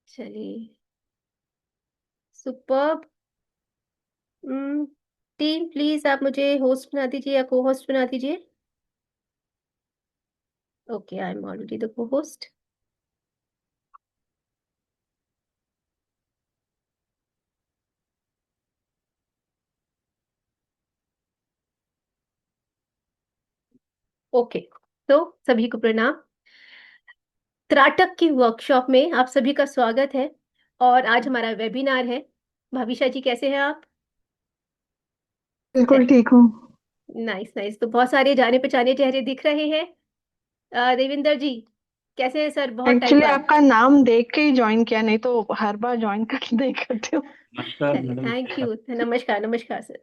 चलिए। Superb. Team please आप मुझे होस्ट बना दीजिए या को होस्ट बना दीजिए। Okay, I am already the को होस्ट। ओके। तो सभी को प्रणाम। त्राटक की वर्कशॉप में आप सभी का स्वागत है। और आज हमारा वेबिनार है। भाविशा जी कैसे हैं आप? बिल्कुल ठीक हूँ। नाइस नाइस, तो बहुत सारे जाने पहचाने चेहरे दिख रहे हैं। देविंदर जी कैसे हैं सर, बहुत टाइम एक्चुअली बाद। आपका नाम देख के ही ज्वाइन किया, नहीं तो हर बार ज्वाइन कर नहीं करते हो। नमस्कार चलिए, मैडम। थैंक यू, नमस्कार नमस्कार सर।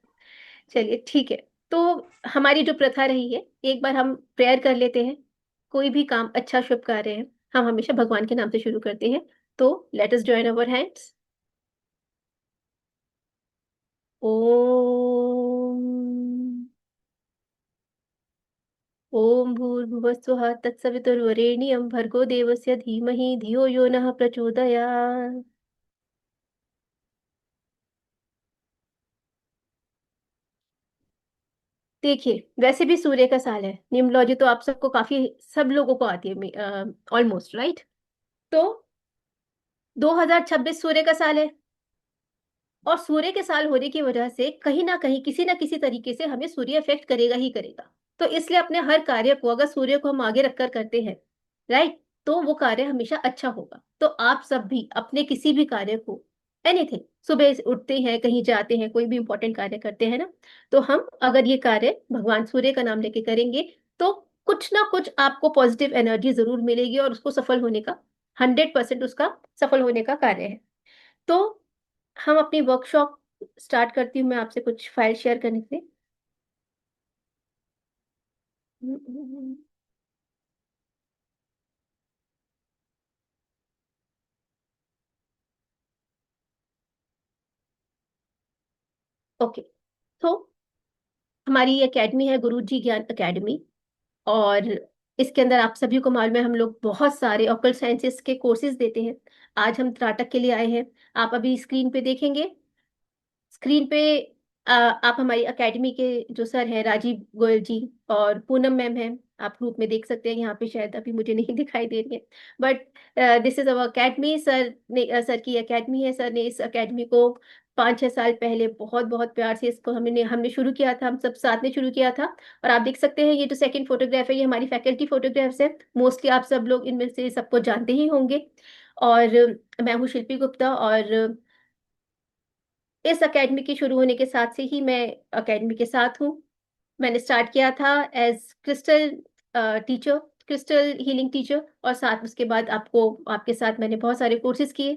चलिए ठीक है। तो हमारी जो प्रथा रही है, एक बार हम प्रेयर कर लेते हैं। कोई भी काम अच्छा शुभ कार्य है, हम हमेशा भगवान के नाम से शुरू करते हैं। तो let us join our hands. ओम। ओम भूर्भुवः स्वः तत्सवितुर्वरेण्यं भर्गो देवस्य धीमहि धियो यो नः प्रचोदयात्। देखिए, वैसे भी सूर्य का साल है, न्यूमलॉजी तो आप सबको काफी, सब लोगों को आती है ऑलमोस्ट, राइट? तो 2026 सूर्य का साल है। और सूर्य के साल होने की वजह से कहीं ना किसी तरीके से हमें सूर्य इफेक्ट करेगा ही करेगा। तो इसलिए अपने हर कार्य को अगर सूर्य को हम आगे रखकर करते हैं, राइट, तो वो कार्य हमेशा अच्छा होगा। तो आप सब भी अपने किसी भी कार्य को, एनीथिंग, सुबह उठते हैं, कहीं जाते हैं, कोई भी इंपॉर्टेंट कार्य करते हैं ना, तो हम अगर ये कार्य भगवान सूर्य का नाम लेके करेंगे, तो कुछ ना कुछ आपको पॉजिटिव एनर्जी जरूर मिलेगी और उसको सफल होने का, 100% उसका सफल होने का कार्य है। तो हम अपनी वर्कशॉप स्टार्ट करती हूँ, मैं आपसे कुछ फाइल शेयर करने से। ओके। तो हमारी एकेडमी है गुरुजी ज्ञान एकेडमी। और इसके अंदर आप सभी को मालूम है, हम लोग बहुत सारे ऑकल्ट साइंसेस के कोर्सेज देते हैं। आज हम त्राटक के लिए आए हैं। आप अभी स्क्रीन पे देखेंगे, स्क्रीन पे आप हमारी एकेडमी के जो सर हैं, राजीव गोयल जी और पूनम मैम हैं। आप ग्रुप में देख सकते हैं, यहाँ पे शायद अभी मुझे नहीं दिखाई दे रही है, but this is our academy. Sir ने सर की एकेडमी है। सर ने इस एकेडमी को 5-6 साल पहले बहुत बहुत प्यार से इसको हमने हमने शुरू किया था, हम सब साथ में शुरू किया था। और आप देख सकते हैं, ये जो सेकंड फोटोग्राफ है, ये हमारी फैकल्टी फोटोग्राफ्स है। मोस्टली आप सब लोग इनमें से सबको जानते ही होंगे। और मैं हूँ शिल्पी गुप्ता। और इस एकेडमी के शुरू होने के साथ से ही मैं एकेडमी के साथ हूँ। मैंने स्टार्ट किया था as crystal teacher, crystal healing teacher, और साथ उसके बाद आपको, आपके साथ मैंने बहुत सारे कोर्सेज किए।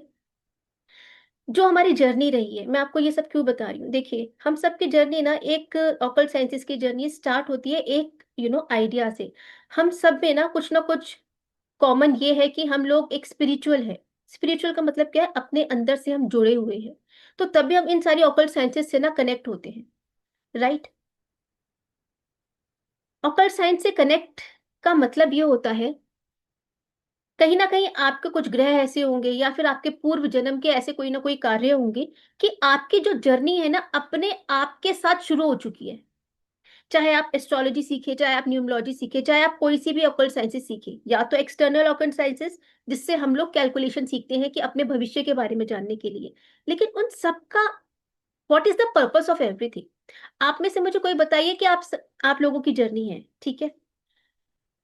जो हमारी जर्नी रही है, मैं आपको ये सब क्यों बता रही हूँ, देखिए, हम सब की जर्नी ना, एक ऑकल्ट साइंसेस की जर्नी स्टार्ट होती है एक आइडिया से। हम सब में ना कुछ कॉमन ये है कि हम लोग एक स्पिरिचुअल है। स्पिरिचुअल का मतलब क्या है? अपने अंदर से हम जुड़े हुए हैं। तो तभी हम इन सारी ऑकल्ट साइंसेस से ना कनेक्ट होते हैं, राइट? ऑकल्ट साइंस से कनेक्ट का मतलब ये होता है, कहीं ना कहीं आपके कुछ ग्रह ऐसे होंगे या फिर आपके पूर्व जन्म के ऐसे कोई ना कोई कार्य होंगे कि आपकी जो जर्नी है ना, अपने आप के साथ शुरू हो चुकी है। चाहे आप एस्ट्रोलॉजी सीखे, चाहे आप न्यूमरोलॉजी सीखे, चाहे आप कोई सी भी ऑकल्ट साइंसेस सीखे, या तो एक्सटर्नल ऑकल्ट साइंसेस जिससे हम लोग कैलकुलेशन सीखते हैं कि अपने भविष्य के बारे में जानने के लिए। लेकिन उन सबका what is the purpose of everything? आप में से मुझे कोई बताइए कि आप लोगों की जर्नी है, ठीक है,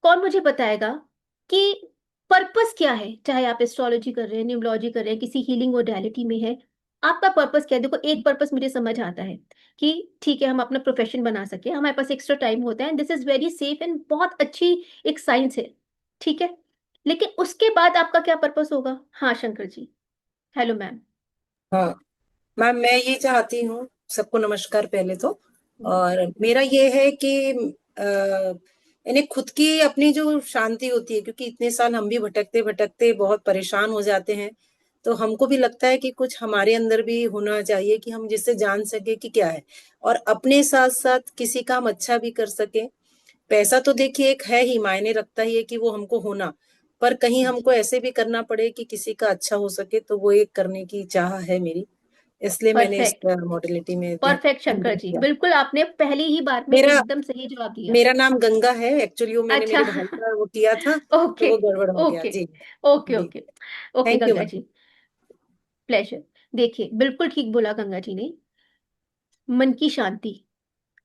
कौन मुझे बताएगा कि पर्पस क्या है? चाहे आप एस्ट्रोलॉजी कर रहे हैं, न्यूमरोलॉजी कर रहे हैं, किसी हीलिंग मोडेलिटी में है, आपका पर्पस क्या है? देखो, एक पर्पस मुझे समझ आता है कि ठीक है, हम अपना प्रोफेशन बना सके, हमारे पास एक्स्ट्रा टाइम होता है, this is very safe and बहुत अच्छी एक साइंस है, ठीक है। लेकिन उसके बाद आपका क्या पर्पस होगा? हाँ शंकर जी। Hello ma'am. हाँ मैम, मैं ये चाहती हूँ, सबको नमस्कार पहले तो। और मेरा ये है कि इन्हें खुद की अपनी जो शांति होती है, क्योंकि इतने साल हम भी भटकते भटकते बहुत परेशान हो जाते हैं, तो हमको भी लगता है कि कुछ हमारे अंदर भी होना चाहिए कि हम जिससे जान सके कि क्या है, और अपने साथ साथ किसी काम अच्छा भी कर सके। पैसा तो देखिए एक है ही, मायने रखता ही है कि वो हमको होना, पर कहीं हमको ऐसे भी करना पड़े कि किसी का अच्छा हो सके, तो वो एक करने की चाह है मेरी, इसलिए मैंने इस परफेक्ट, मॉडलिटी में परफेक्ट शंकर एंटर जी, किया। बिल्कुल आपने पहली ही बार में मेरा एकदम सही जवाब दिया। मेरा नाम गंगा है एक्चुअली, वो मैंने अच्छा। मेरे भाई का वो किया था, तो ओके, वो गड़बड़ हो गया ओके, जी। ओके, जी, okay, okay thank you Ganga ma'am. जी, प्लेजर। देखिए बिल्कुल ठीक बोला गंगा जी ने, मन की शांति।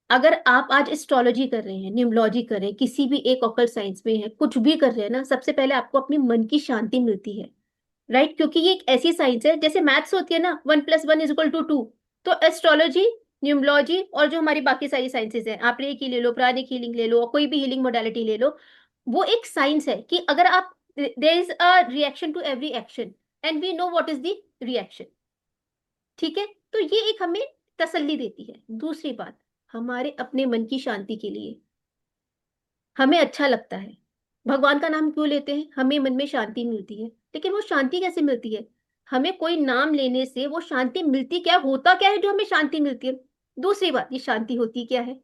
अगर आप आज एस्ट्रोलॉजी कर रहे हैं, न्यूमलॉजी कर रहे हैं, किसी भी एक ऑकल्ट साइंस में है, कुछ भी कर रहे हैं ना, सबसे पहले आपको अपनी मन की शांति मिलती है। राइट, क्योंकि ये एक ऐसी साइंस है जैसे मैथ्स होती है ना, 1+1=2। तो एस्ट्रोलॉजी, न्यूमलॉजी और जो हमारी बाकी सारी साइंसेज हैं, आप रेकी ले लो, प्राणिक हीलिंग ले लो, और कोई भी हीलिंग मोडालिटी ले लो, वो एक साइंस है कि अगर आप, there is a reaction to every action and we know what is the reaction. ठीक है, तो ये एक हमें तसल्ली देती है। दूसरी बात, हमारे अपने मन की शांति के लिए हमें अच्छा लगता है, भगवान का नाम क्यों लेते हैं, हमें मन में शांति मिलती है। लेकिन वो शांति कैसे मिलती है, हमें कोई नाम लेने से वो शांति मिलती क्या, होता क्या है जो हमें शांति मिलती है। दूसरी बात, ये शांति होती क्या है,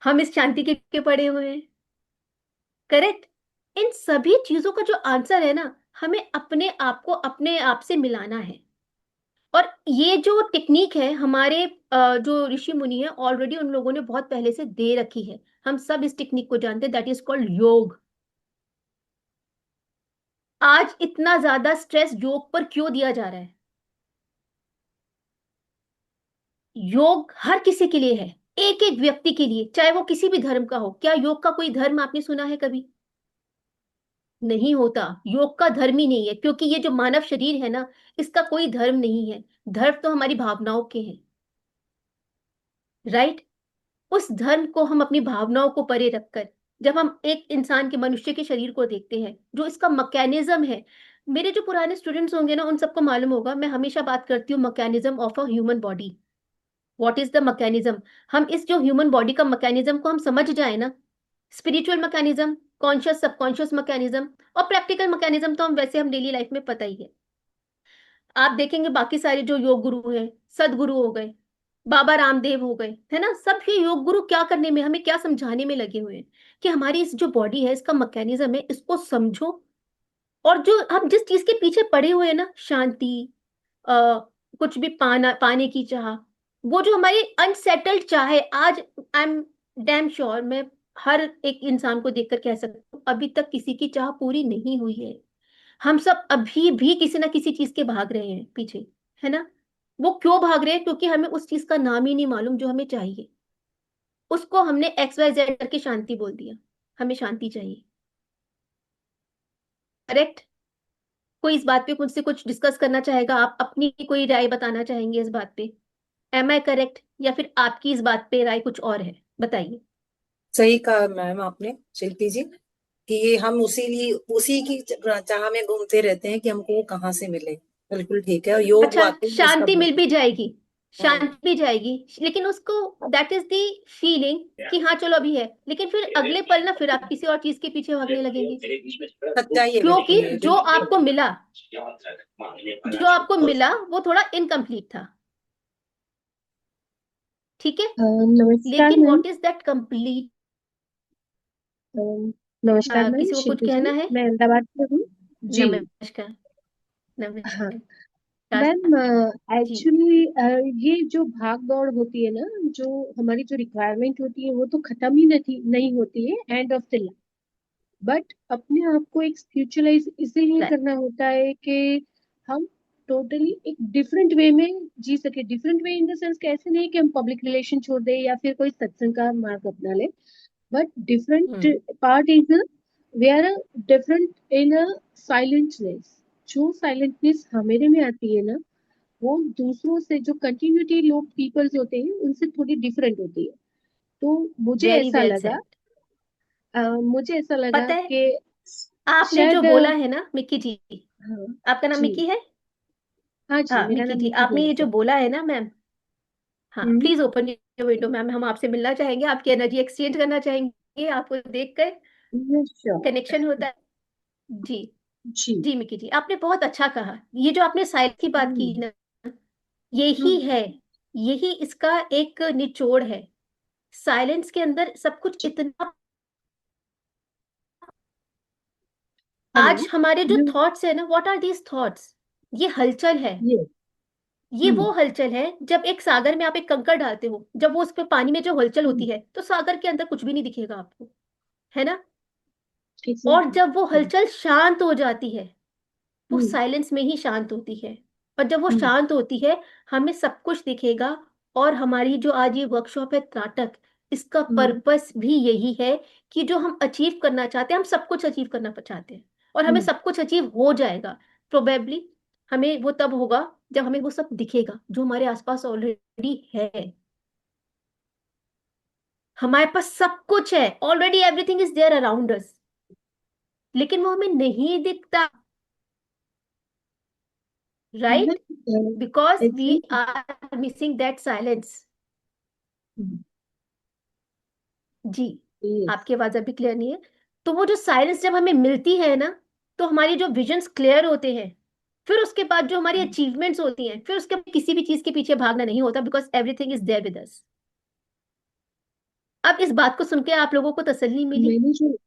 हम इस शांति के पड़े हुए हैं। करेक्ट। इन सभी चीजों का जो आंसर है ना, हमें अपने आप को अपने आप से मिलाना है। और ये जो टेक्निक है हमारे जो ऋषि मुनि है, ऑलरेडी उन लोगों ने बहुत पहले से दे रखी है। हम सब इस टेक्निक को जानते हैं, दैट इज कॉल्ड योग। आज इतना ज्यादा स्ट्रेस योग पर क्यों दिया जा रहा है? योग हर किसी के लिए है, एक एक व्यक्ति के लिए, चाहे वो किसी भी धर्म का हो। क्या योग का कोई धर्म आपने सुना है कभी? नहीं होता, योग का धर्म ही नहीं है, क्योंकि ये जो मानव शरीर है ना, इसका कोई धर्म नहीं है। धर्म तो हमारी भावनाओं के हैं। राइट। उस धर्म को हम अपनी भावनाओं को परे रखकर, जब हम एक इंसान के, मनुष्य के शरीर को देखते हैं, जो इसका मैकेनिज्म है, मेरे जो पुराने स्टूडेंट्स होंगे ना, उन सबको मालूम होगा, मैं हमेशा बात करती हूँ mechanism of a human body. What is the mechanism? हम इस जो ह्यूमन बॉडी का मैकेनिज्म को हम समझ जाए ना, spiritual mechanism, conscious subconscious mechanism और प्रैक्टिकल मैकेनिज्म, तो हम वैसे हम डेली लाइफ में पता ही है। आप देखेंगे बाकी सारे जो योग गुरु हैं, सदगुरु हो गए, बाबा रामदेव हो गए, है ना, सब ये योग गुरु क्या करने में, हमें क्या समझाने में लगे हुए हैं कि हमारी इस जो बॉडी है, इसका मैकेनिज्म है, इसको समझो। और जो हम जिस चीज के पीछे पड़े हुए हैं ना, शांति, आ, कुछ भी पाना, पाने की चाह, वो जो हमारी अनसेटल्ड चाह है, आज आई एम डैम श्योर, मैं हर एक इंसान को देखकर कह सकती हूँ, अभी तक किसी की चाह पूरी नहीं हुई है। हम सब अभी भी किसी ना किसी चीज के भाग रहे हैं पीछे, है ना। वो क्यों भाग रहे हैं? क्योंकि हमें उस चीज का नाम ही नहीं मालूम जो हमें चाहिए। उसको हमने XYZ करके शांति बोल दिया। हमें शांति चाहिए। करेक्ट। कोई इस बात पे मुझसे कुछ डिस्कस करना चाहेगा? आप अपनी कोई राय बताना चाहेंगे इस बात पे? एम आई करेक्ट, या फिर आपकी इस बात पे राय कुछ और है? बताइए। सही कहा मैम आपने, शिल्पी जी, कि ये हम उसी की चाह में घूमते रहते हैं कि हमको वो कहाँ से मिले। बिल्कुल ठीक है, और योग अच्छा, वाकई में इसका शांति मिल बहुत। भी जाएगी, हम्म। शांति भी जाएगी, लेकिन उसको, दैट इज द फीलिंग कि हाँ चलो अभी है, लेकिन फिर अगले पल ना फिर आप किसी और चीज के पीछे भागने लगेंगे। सच्चाई है क्योंकि बिल्कुल ये, जो बिल्कुल आपको सच्चाई। मिला, जो आपको मिला वो थोड़ा इनकम्प्लीट था। ठीक है। नमस्कार लेकिन ma'am. What is that complete? नमस्कार मैम, किसी को कुछ शिल्पी जी, कहना है? मैं अहमदाबाद से हूँ। जी। नमस्कार, हाँ नमस्कार। मैम, जी, एक्चुअली ये जो भाग दौड़ होती है ना, जो हमारी जो रिक्वायरमेंट होती है वो तो खत्म ही नहीं होती है एंड ऑफ द, बट अपने आप को एक स्पिरिचुअलाइज इसीलिए राइट। करना होता है कि हम टोटली एक डिफरेंट वे में जी सके। Different way in the sense कैसे, नहीं कि हम पब्लिक रिलेशन छोड़ दें या फिर कोई सत्संग का मार्ग अपना ले, but different hmm. Part is we are different in a silentness. जो साइलेंटनेस हमेरे में आती है ना, वो दूसरों से, जो कंटिन्यूटी लोग पीपल्स होते हैं उनसे थोड़ी डिफरेंट होती है। तो वेरी वेल सेड। मुझे ऐसा लगा पता है, कि आपने जो शायद बोला है ना मिक्की जी, हाँ आपका नाम जी। मिक्की है? हाँ जी, हाँ मेरा मिक्की नाम जी, निकी आपने ये गोल्स जो है। बोला है ना मैम, हाँ hmm. Please open your window ma'am, हम आपसे मिलना चाहेंगे, आपकी एनर्जी एक्सचेंज करना चाहेंगे, आपको देखकर श्योर। कनेक्शन होता है। जी। जी। जी मिकी जी, आपने बहुत अच्छा कहा। ये जो आपने साइलेंस की बात की हम्म। ना, यही हम्म। है, यही इसका एक निचोड़ है। साइलेंस के अंदर सब कुछ इतना आज हेलो। हमारे जो यू थॉट्स है ना, व्हाट आर दीज थॉट्स? ये हलचल है। ये ये वो हलचल है जब एक सागर में आप एक कंकड़ डालते हो, जब वो उस पे पानी में जो हलचल होती है तो सागर के अंदर कुछ भी नहीं दिखेगा आपको, है ना? और एग्जैक्टली। जब वो हलचल शांत हो जाती है, वो हम्म साइलेंस में ही शांत होती है। और जब वो हम्म शांत होती है, हमें सब कुछ दिखेगा। और हमारी जो आज ये वर्कशॉप है नाटक, इसका हम्म पर्पस भी यही है कि जो हम अचीव करना चाहते हैं, हम सब कुछ अचीव करना चाहते हैं, और हमें हम्म सब कुछ अचीव हो जाएगा। प्रोबेबली हमें वो तब होगा जब हमें वो सब दिखेगा जो हमारे आसपास ऑलरेडी है। हमारे पास सब कुछ है already, everything is there around us, लेकिन वो हमें नहीं दिखता, right? Because we exactly. Are missing that silence. जी। यस। आपकी आवाज अभी क्लियर नहीं है। तो वो जो साइलेंस जब हमें मिलती है ना, तो हमारी जो विजन्स क्लियर होते हैं। फिर उसके बाद जो हमारी अचीवमेंट्स होती हैं, फिर उसके बाद किसी भी चीज के पीछे भागना नहीं होता, because everything is there with us. अब इस बात को सुन के आप लोगों को तसल्ली मिली? मैंने जो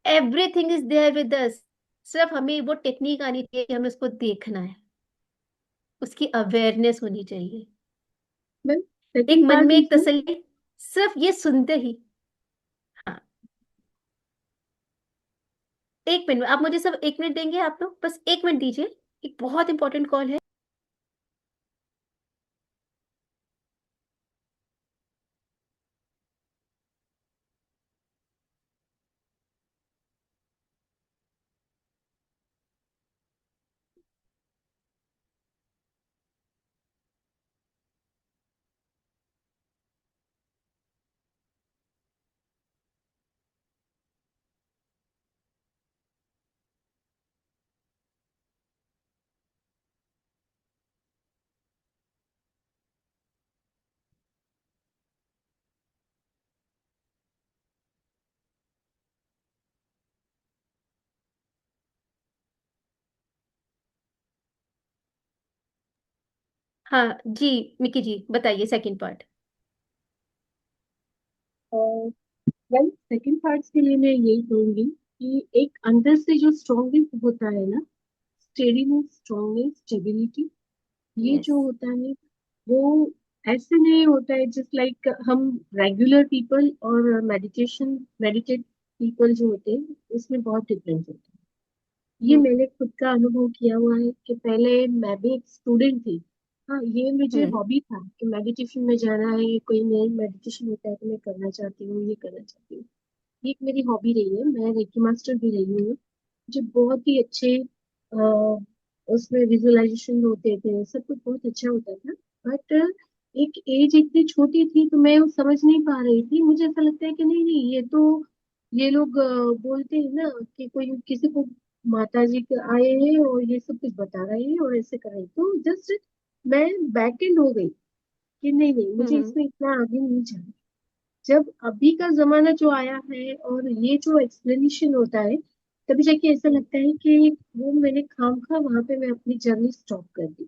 everything is there with us. सिर्फ हमें वो टेक्निक आनी चाहिए कि हमें उसको देखना है, उसकी अवेयरनेस होनी चाहिए। मैम एक सेकंड मन पार्ट में एक इज तसल्ली, सिर्फ ये सुनते ही। हाँ, 1 मिनट आप मुझे सब 1 मिनट देंगे? आप लोग बस 1 मिनट दीजिए, एक बहुत इंपॉर्टेंट कॉल है। हाँ जी, मिकी जी बताइए second part. Well second parts के लिए मैं यही कहूंगी कि एक अंदर से जो स्ट्रॉन्गनेस होता है ना, स्टेडीनेस, स्ट्रॉन्गनेस, स्टेबिलिटी, ये यस। जो होता है वो ऐसे नहीं होता है जस्ट लाइक हम रेगुलर पीपल और मेडिटेट पीपल जो होते हैं, उसमें बहुत डिफरेंस होता है। ये हम्म। मैंने खुद का अनुभव किया हुआ है कि पहले मैं भी एक स्टूडेंट थी। हाँ, ये मुझे हम्म। हॉबी था कि मेडिटेशन में जाना है, कोई नई मेडिटेशन होता है तो मैं करना चाहती हूँ, ये करना चाहती हूँ। ये एक मेरी हॉबी रही है, मैं रेकी मास्टर भी रही हूँ। मुझे बहुत ही अच्छे उसमें विजुअलाइजेशन होते थे, सब कुछ बहुत अच्छा होता था। बट एक एज इतनी छोटी थी तो मैं वो समझ नहीं पा रही थी। मुझे ऐसा लगता है कि नहीं नहीं, ये तो ये लोग बोलते हैं ना कि कोई किसी को माता जी के आए हैं और ये सब कुछ बता रहे हैं और ऐसे कर रहे हैं, तो जस्ट मैं बैक एंड हो गई कि नहीं नहीं, मुझे हम्म। इसमें इतना आगे नहीं जाना। जब अभी का जमाना जो आया है और ये जो एक्सप्लेनेशन होता है, तभी जाके ऐसा हम्म। लगता है कि वो मैंने खामखा वहां पे मैं अपनी जर्नी स्टॉप कर दी।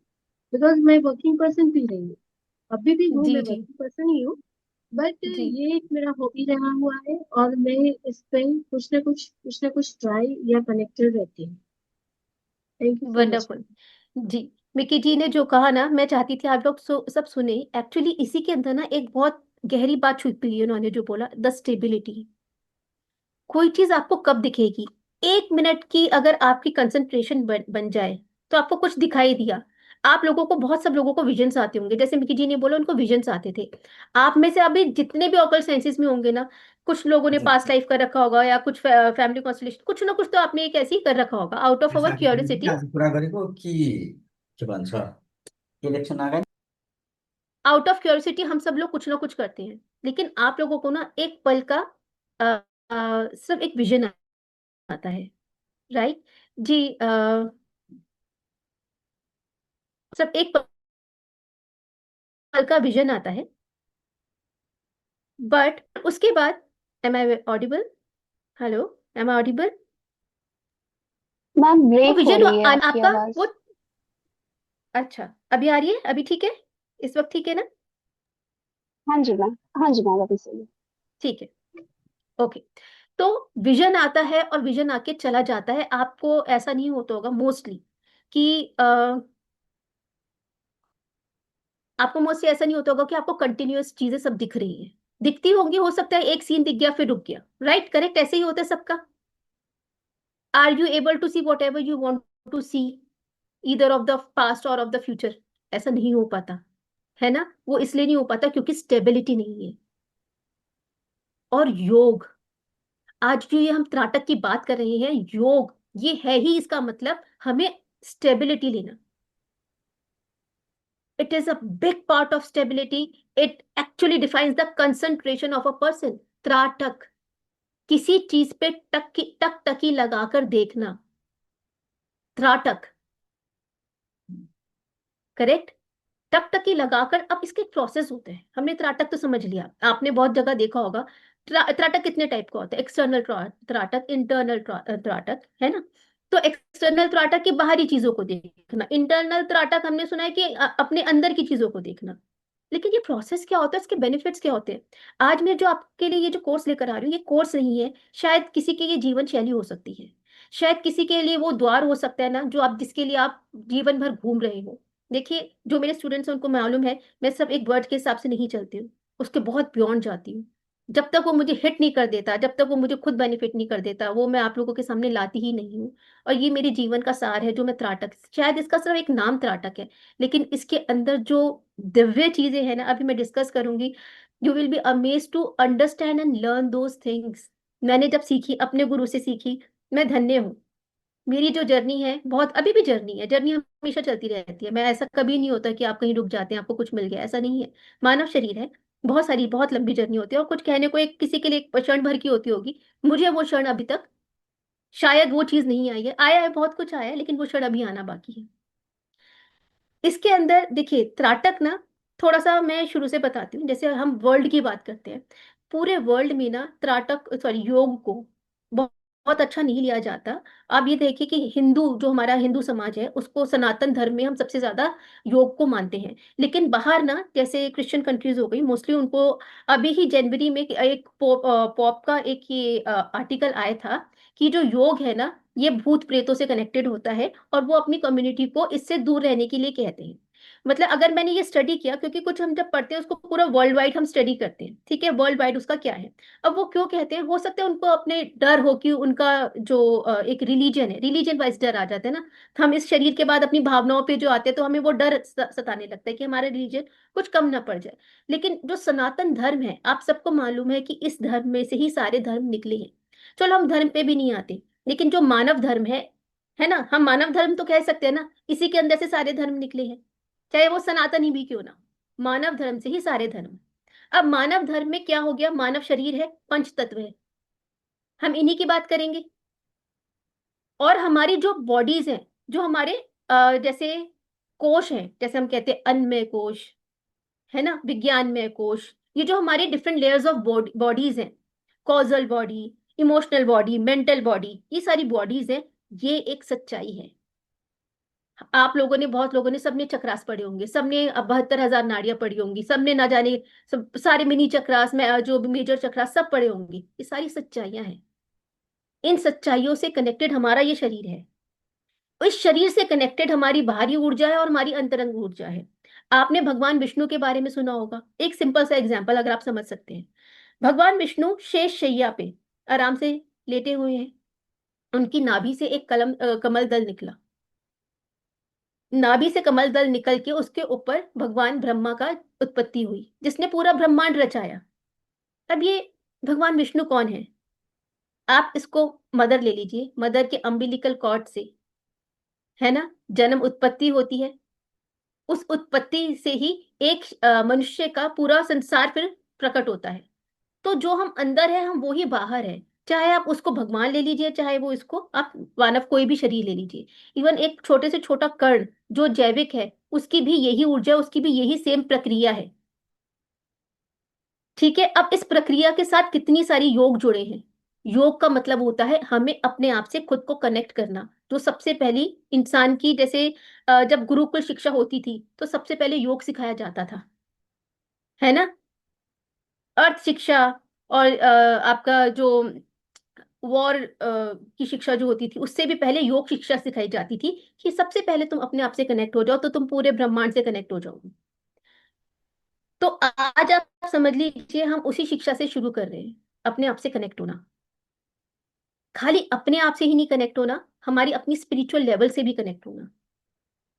बिकॉज मैं वर्किंग पर्सन भी रही हूँ, अभी भी हूँ, जी मैं जी वर्किंग पर्सन ही हूँ। बट जी। ये एक मेरा हॉबी रहा हुआ है और मैं इस पे कुछ ना कुछ ट्राई या कनेक्टेड रहती हूँ। Thank you so much. Wonderful. जी। मिकी जी ने जो कहा ना, मैं चाहती थी आप लोग सब सुने। एक्चुअली इसी के अंदर ना एक बहुत गहरी बात छुपी है, उन्होंने जो बोला, द स्टेबिलिटी। कोई चीज आपको कब दिखेगी? 1 मिनट की अगर आपकी कंसंट्रेशन बन जाए, तो आपको कुछ दिखाई दिया। आप लोगों को, बहुत सब लोगों को विजन्स आते होंगे, जैसे मिकी जी ने बोला उनको विजन्स आते थे। आप में से अभी जितने भी ऑकल्ट साइंसेस में होंगे ना, कुछ लोगों ने अच्छा पास्ट लाइफ कर रखा होगा, या कुछ फैमिली कॉन्स्टलेशन, कुछ ना कुछ तो आपने एक ऐसे ही कर रखा होगा, आउट ऑफ अवर साथीहरूले क्यूरियोसिटी। आज कुरा गरेको कि के भन्छ इलेक्सन अगाडि आउट ऑफ क्यूरियोसिटी हम सब लोग कुछ ना कुछ करते हैं। लेकिन आप लोगों को ना एक पल का सिर्फ एक विजन आता है, राइट? जी। सिर्फ एक पल का विजन आता है, बट उसके बाद, am I audible? Hello, am I audible? Ma'am वो ब्रेक हो विजन रही है आपकी आपका आवाज। वो, अच्छा अभी आ रही है? अभी ठीक है? इस वक्त ठीक है ना? हाँ जी मैम, हाँ जी मैम, अभी सही है। ठीक है। ओके। तो विजन आता है और विजन आके चला जाता है। आपको ऐसा नहीं होता होगा मोस्टली कि आपको मोस्टली ऐसा नहीं होता होगा कि आपको कंटिन्यूअस चीजें सब दिख रही हैं। दिखती होंगी, हो सकता है एक सीन दिख गया फिर रुक गया, राइट, करेक्ट, ऐसे ही होता है सबका। Are you able to see whatever you want to see, either of the past or of the future? ऐसा नहीं हो पाता है ना। वो इसलिए नहीं हो पाता क्योंकि स्टेबिलिटी नहीं है। और योग, आज जो ये हम त्राटक की बात कर रहे हैं, योग ये है ही इसका मतलब हमें स्टेबिलिटी लेना। It is a big part of stability. It actually defines the concentration of a person. Tratak, किसी चीज पे टक टकी लगाकर देखना, त्राटक, करेक्ट। टकटकी लगाकर, अब इसके प्रोसेस होते हैं। हमने त्राटक तो समझ लिया, आपने बहुत जगह देखा होगा। त्राटक कितने टाइप का होता है? एक्सटर्नल त्राटक, इंटरनल त्राटक, है ना। तो एक्सटर्नल त्राटक की बाहरी चीजों को देखना, इंटरनल त्राटक हमने सुना है कि अपने अंदर की चीजों को देखना। लेकिन ये प्रोसेस क्या होता है, इसके बेनिफिट्स क्या होते हैं? आज मैं जो आपके लिए ये जो कोर्स लेकर आ रही हूँ, ये कोर्स नहीं है। शायद किसी की ये जीवन शैली हो सकती है, शायद किसी के लिए वो द्वार हो सकता है ना, जो आप, जिसके लिए आप जीवन भर घूम रहे हो। देखिए, जो मेरे स्टूडेंट्स हैं उनको मालूम है, मैं सब एक वर्ड के हिसाब से नहीं चलती हूँ, उसके बहुत बियॉन्ड जाती हूँ। जब तक वो मुझे हिट नहीं कर देता, जब तक वो मुझे खुद बेनिफिट नहीं कर देता, वो मैं आप लोगों के सामने लाती ही नहीं हूँ। और ये मेरे जीवन का सार है जो मैं त्राटक, शायद इसका सिर्फ एक नाम त्राटक है, लेकिन इसके अंदर जो दिव्य चीजें हैं ना, अभी मैं डिस्कस करूंगी। You will be amaze to understand and learn those things. मैंने जब सीखी, अपने गुरु से सीखी, मैं धन्य हूँ। मेरी जो जर्नी है, बहुत अभी भी जर्नी है, जर्नी हमेशा चलती रहती है। मैं, ऐसा कभी नहीं होता कि आप कहीं रुक जाते हैं, आपको कुछ मिल गया, ऐसा नहीं है। मानव शरीर है, बहुत सारी, बहुत लंबी जर्नी होती है, और कुछ कहने को एक किसी के लिए एक क्षण भर की होती होगी। मुझे वो क्षण अभी तक, शायद वो चीज नहीं आई है, आया है, बहुत कुछ आया है, लेकिन वो क्षण अभी आना बाकी है। इसके अंदर देखिए, त्राटक ना, थोड़ा सा मैं शुरू से बताती हूँ। जैसे हम वर्ल्ड की बात करते हैं, पूरे वर्ल्ड में ना त्राटक, सॉरी, योग को बहुत बहुत अच्छा नहीं लिया जाता। आप ये देखिए कि हिंदू, जो हमारा हिंदू समाज है, उसको सनातन धर्म में हम सबसे ज्यादा योग को मानते हैं। लेकिन बाहर ना, जैसे क्रिश्चियन कंट्रीज हो गई, मोस्टली उनको, अभी ही जनवरी में एक पॉप का एक ये आर्टिकल आया था कि जो योग है ना, ये भूत प्रेतों से कनेक्टेड होता है, और वो अपनी कम्युनिटी को इससे दूर रहने के लिए कहते हैं। मतलब अगर मैंने ये स्टडी किया, क्योंकि कुछ हम जब पढ़ते हैं उसको पूरा वर्ल्ड वाइड हम स्टडी करते हैं, ठीक है, वर्ल्ड वाइड उसका क्या है। अब वो क्यों कहते हैं, हो सकता है उनको अपने डर हो कि उनका जो एक रिलीजन है, रिलीजन वाइज डर आ जाता है ना। तो हम इस शरीर के बाद अपनी भावनाओं पे जो आते हैं, तो हमें वो डर सताने लगता है कि हमारा रिलीजन कुछ कम ना पड़ जाए। लेकिन जो सनातन धर्म है, आप सबको मालूम है कि इस धर्म में से ही सारे धर्म निकले हैं। चलो हम धर्म पे भी नहीं आते, लेकिन जो मानव धर्म है ना, हम मानव धर्म तो कह सकते हैं ना, इसी के अंदर से सारे धर्म निकले हैं, चाहे वो सनातन ही भी क्यों ना। मानव धर्म से ही सारे धर्म। अब मानव धर्म में क्या हो गया, मानव शरीर है, पंच तत्व है, हम इन्हीं की बात करेंगे। और हमारी जो बॉडीज हैं, जो हमारे जैसे कोश हैं, जैसे हम कहते हैं अन्नमय कोश, है ना, विज्ञानमय कोश, ये जो हमारे डिफरेंट लेयर्स ऑफ बॉडीज हैं, causal body, emotional body, mental body, ये सारी बॉडीज हैं। ये एक सच्चाई है। आप लोगों ने, बहुत लोगों ने, सबने चक्रास पढ़े होंगे, सबने 72,000 नाड़ियां पढ़ी होंगी, सबने ना जाने सब सारे मिनी चक्रास में जो मेजर चक्रास सब पढ़े होंगे। ये सारी सच्चाइयां हैं। इन सच्चाइयों से कनेक्टेड हमारा ये शरीर है। इस शरीर से कनेक्टेड हमारी बाहरी ऊर्जा है और हमारी अंतरंग ऊर्जा है। आपने भगवान विष्णु के बारे में सुना होगा। एक सिंपल सा एग्जाम्पल अगर आप समझ सकते हैं, भगवान विष्णु शेष शैया पे आराम से लेटे हुए हैं, उनकी नाभि से एक कमल दल निकला। नाभि से कमल दल निकल के उसके ऊपर भगवान ब्रह्मा का उत्पत्ति हुई, जिसने पूरा ब्रह्मांड रचाया। अब ये भगवान विष्णु कौन है? आप इसको मदर ले लीजिए, मदर के अम्बिलिकल कॉर्ड से, है ना, जन्म उत्पत्ति होती है। उस उत्पत्ति से ही एक मनुष्य का पूरा संसार फिर प्रकट होता है। तो जो हम अंदर है, हम वो ही बाहर है। चाहे आप उसको भगवान ले लीजिए, चाहे वो इसको आप मानव कोई भी शरीर ले लीजिए, इवन एक छोटे से छोटा कण जो जैविक है, उसकी भी यही ऊर्जा, उसकी भी यही सेम प्रक्रिया है। ठीक है, अब इस प्रक्रिया के साथ कितनी सारी योग जुड़े हैं। योग का मतलब होता है हमें अपने आप से खुद को कनेक्ट करना। जो सबसे पहली इंसान की, जैसे जब गुरुकुल शिक्षा होती थी, तो सबसे पहले योग सिखाया जाता था, है ना। अर्थ शिक्षा, और आपका जो वॉर की शिक्षा जो होती थी, उससे भी पहले योग शिक्षा सिखाई जाती थी कि सबसे पहले तुम अपने आप से कनेक्ट हो जाओ तो तुम पूरे ब्रह्मांड से कनेक्ट हो जाओगे। तो आज आप समझ लीजिए हम उसी शिक्षा से शुरू कर रहे हैं अपने आप से कनेक्ट होना। खाली अपने आप से ही नहीं कनेक्ट होना, हमारी अपनी स्पिरिचुअल लेवल से भी कनेक्ट होना,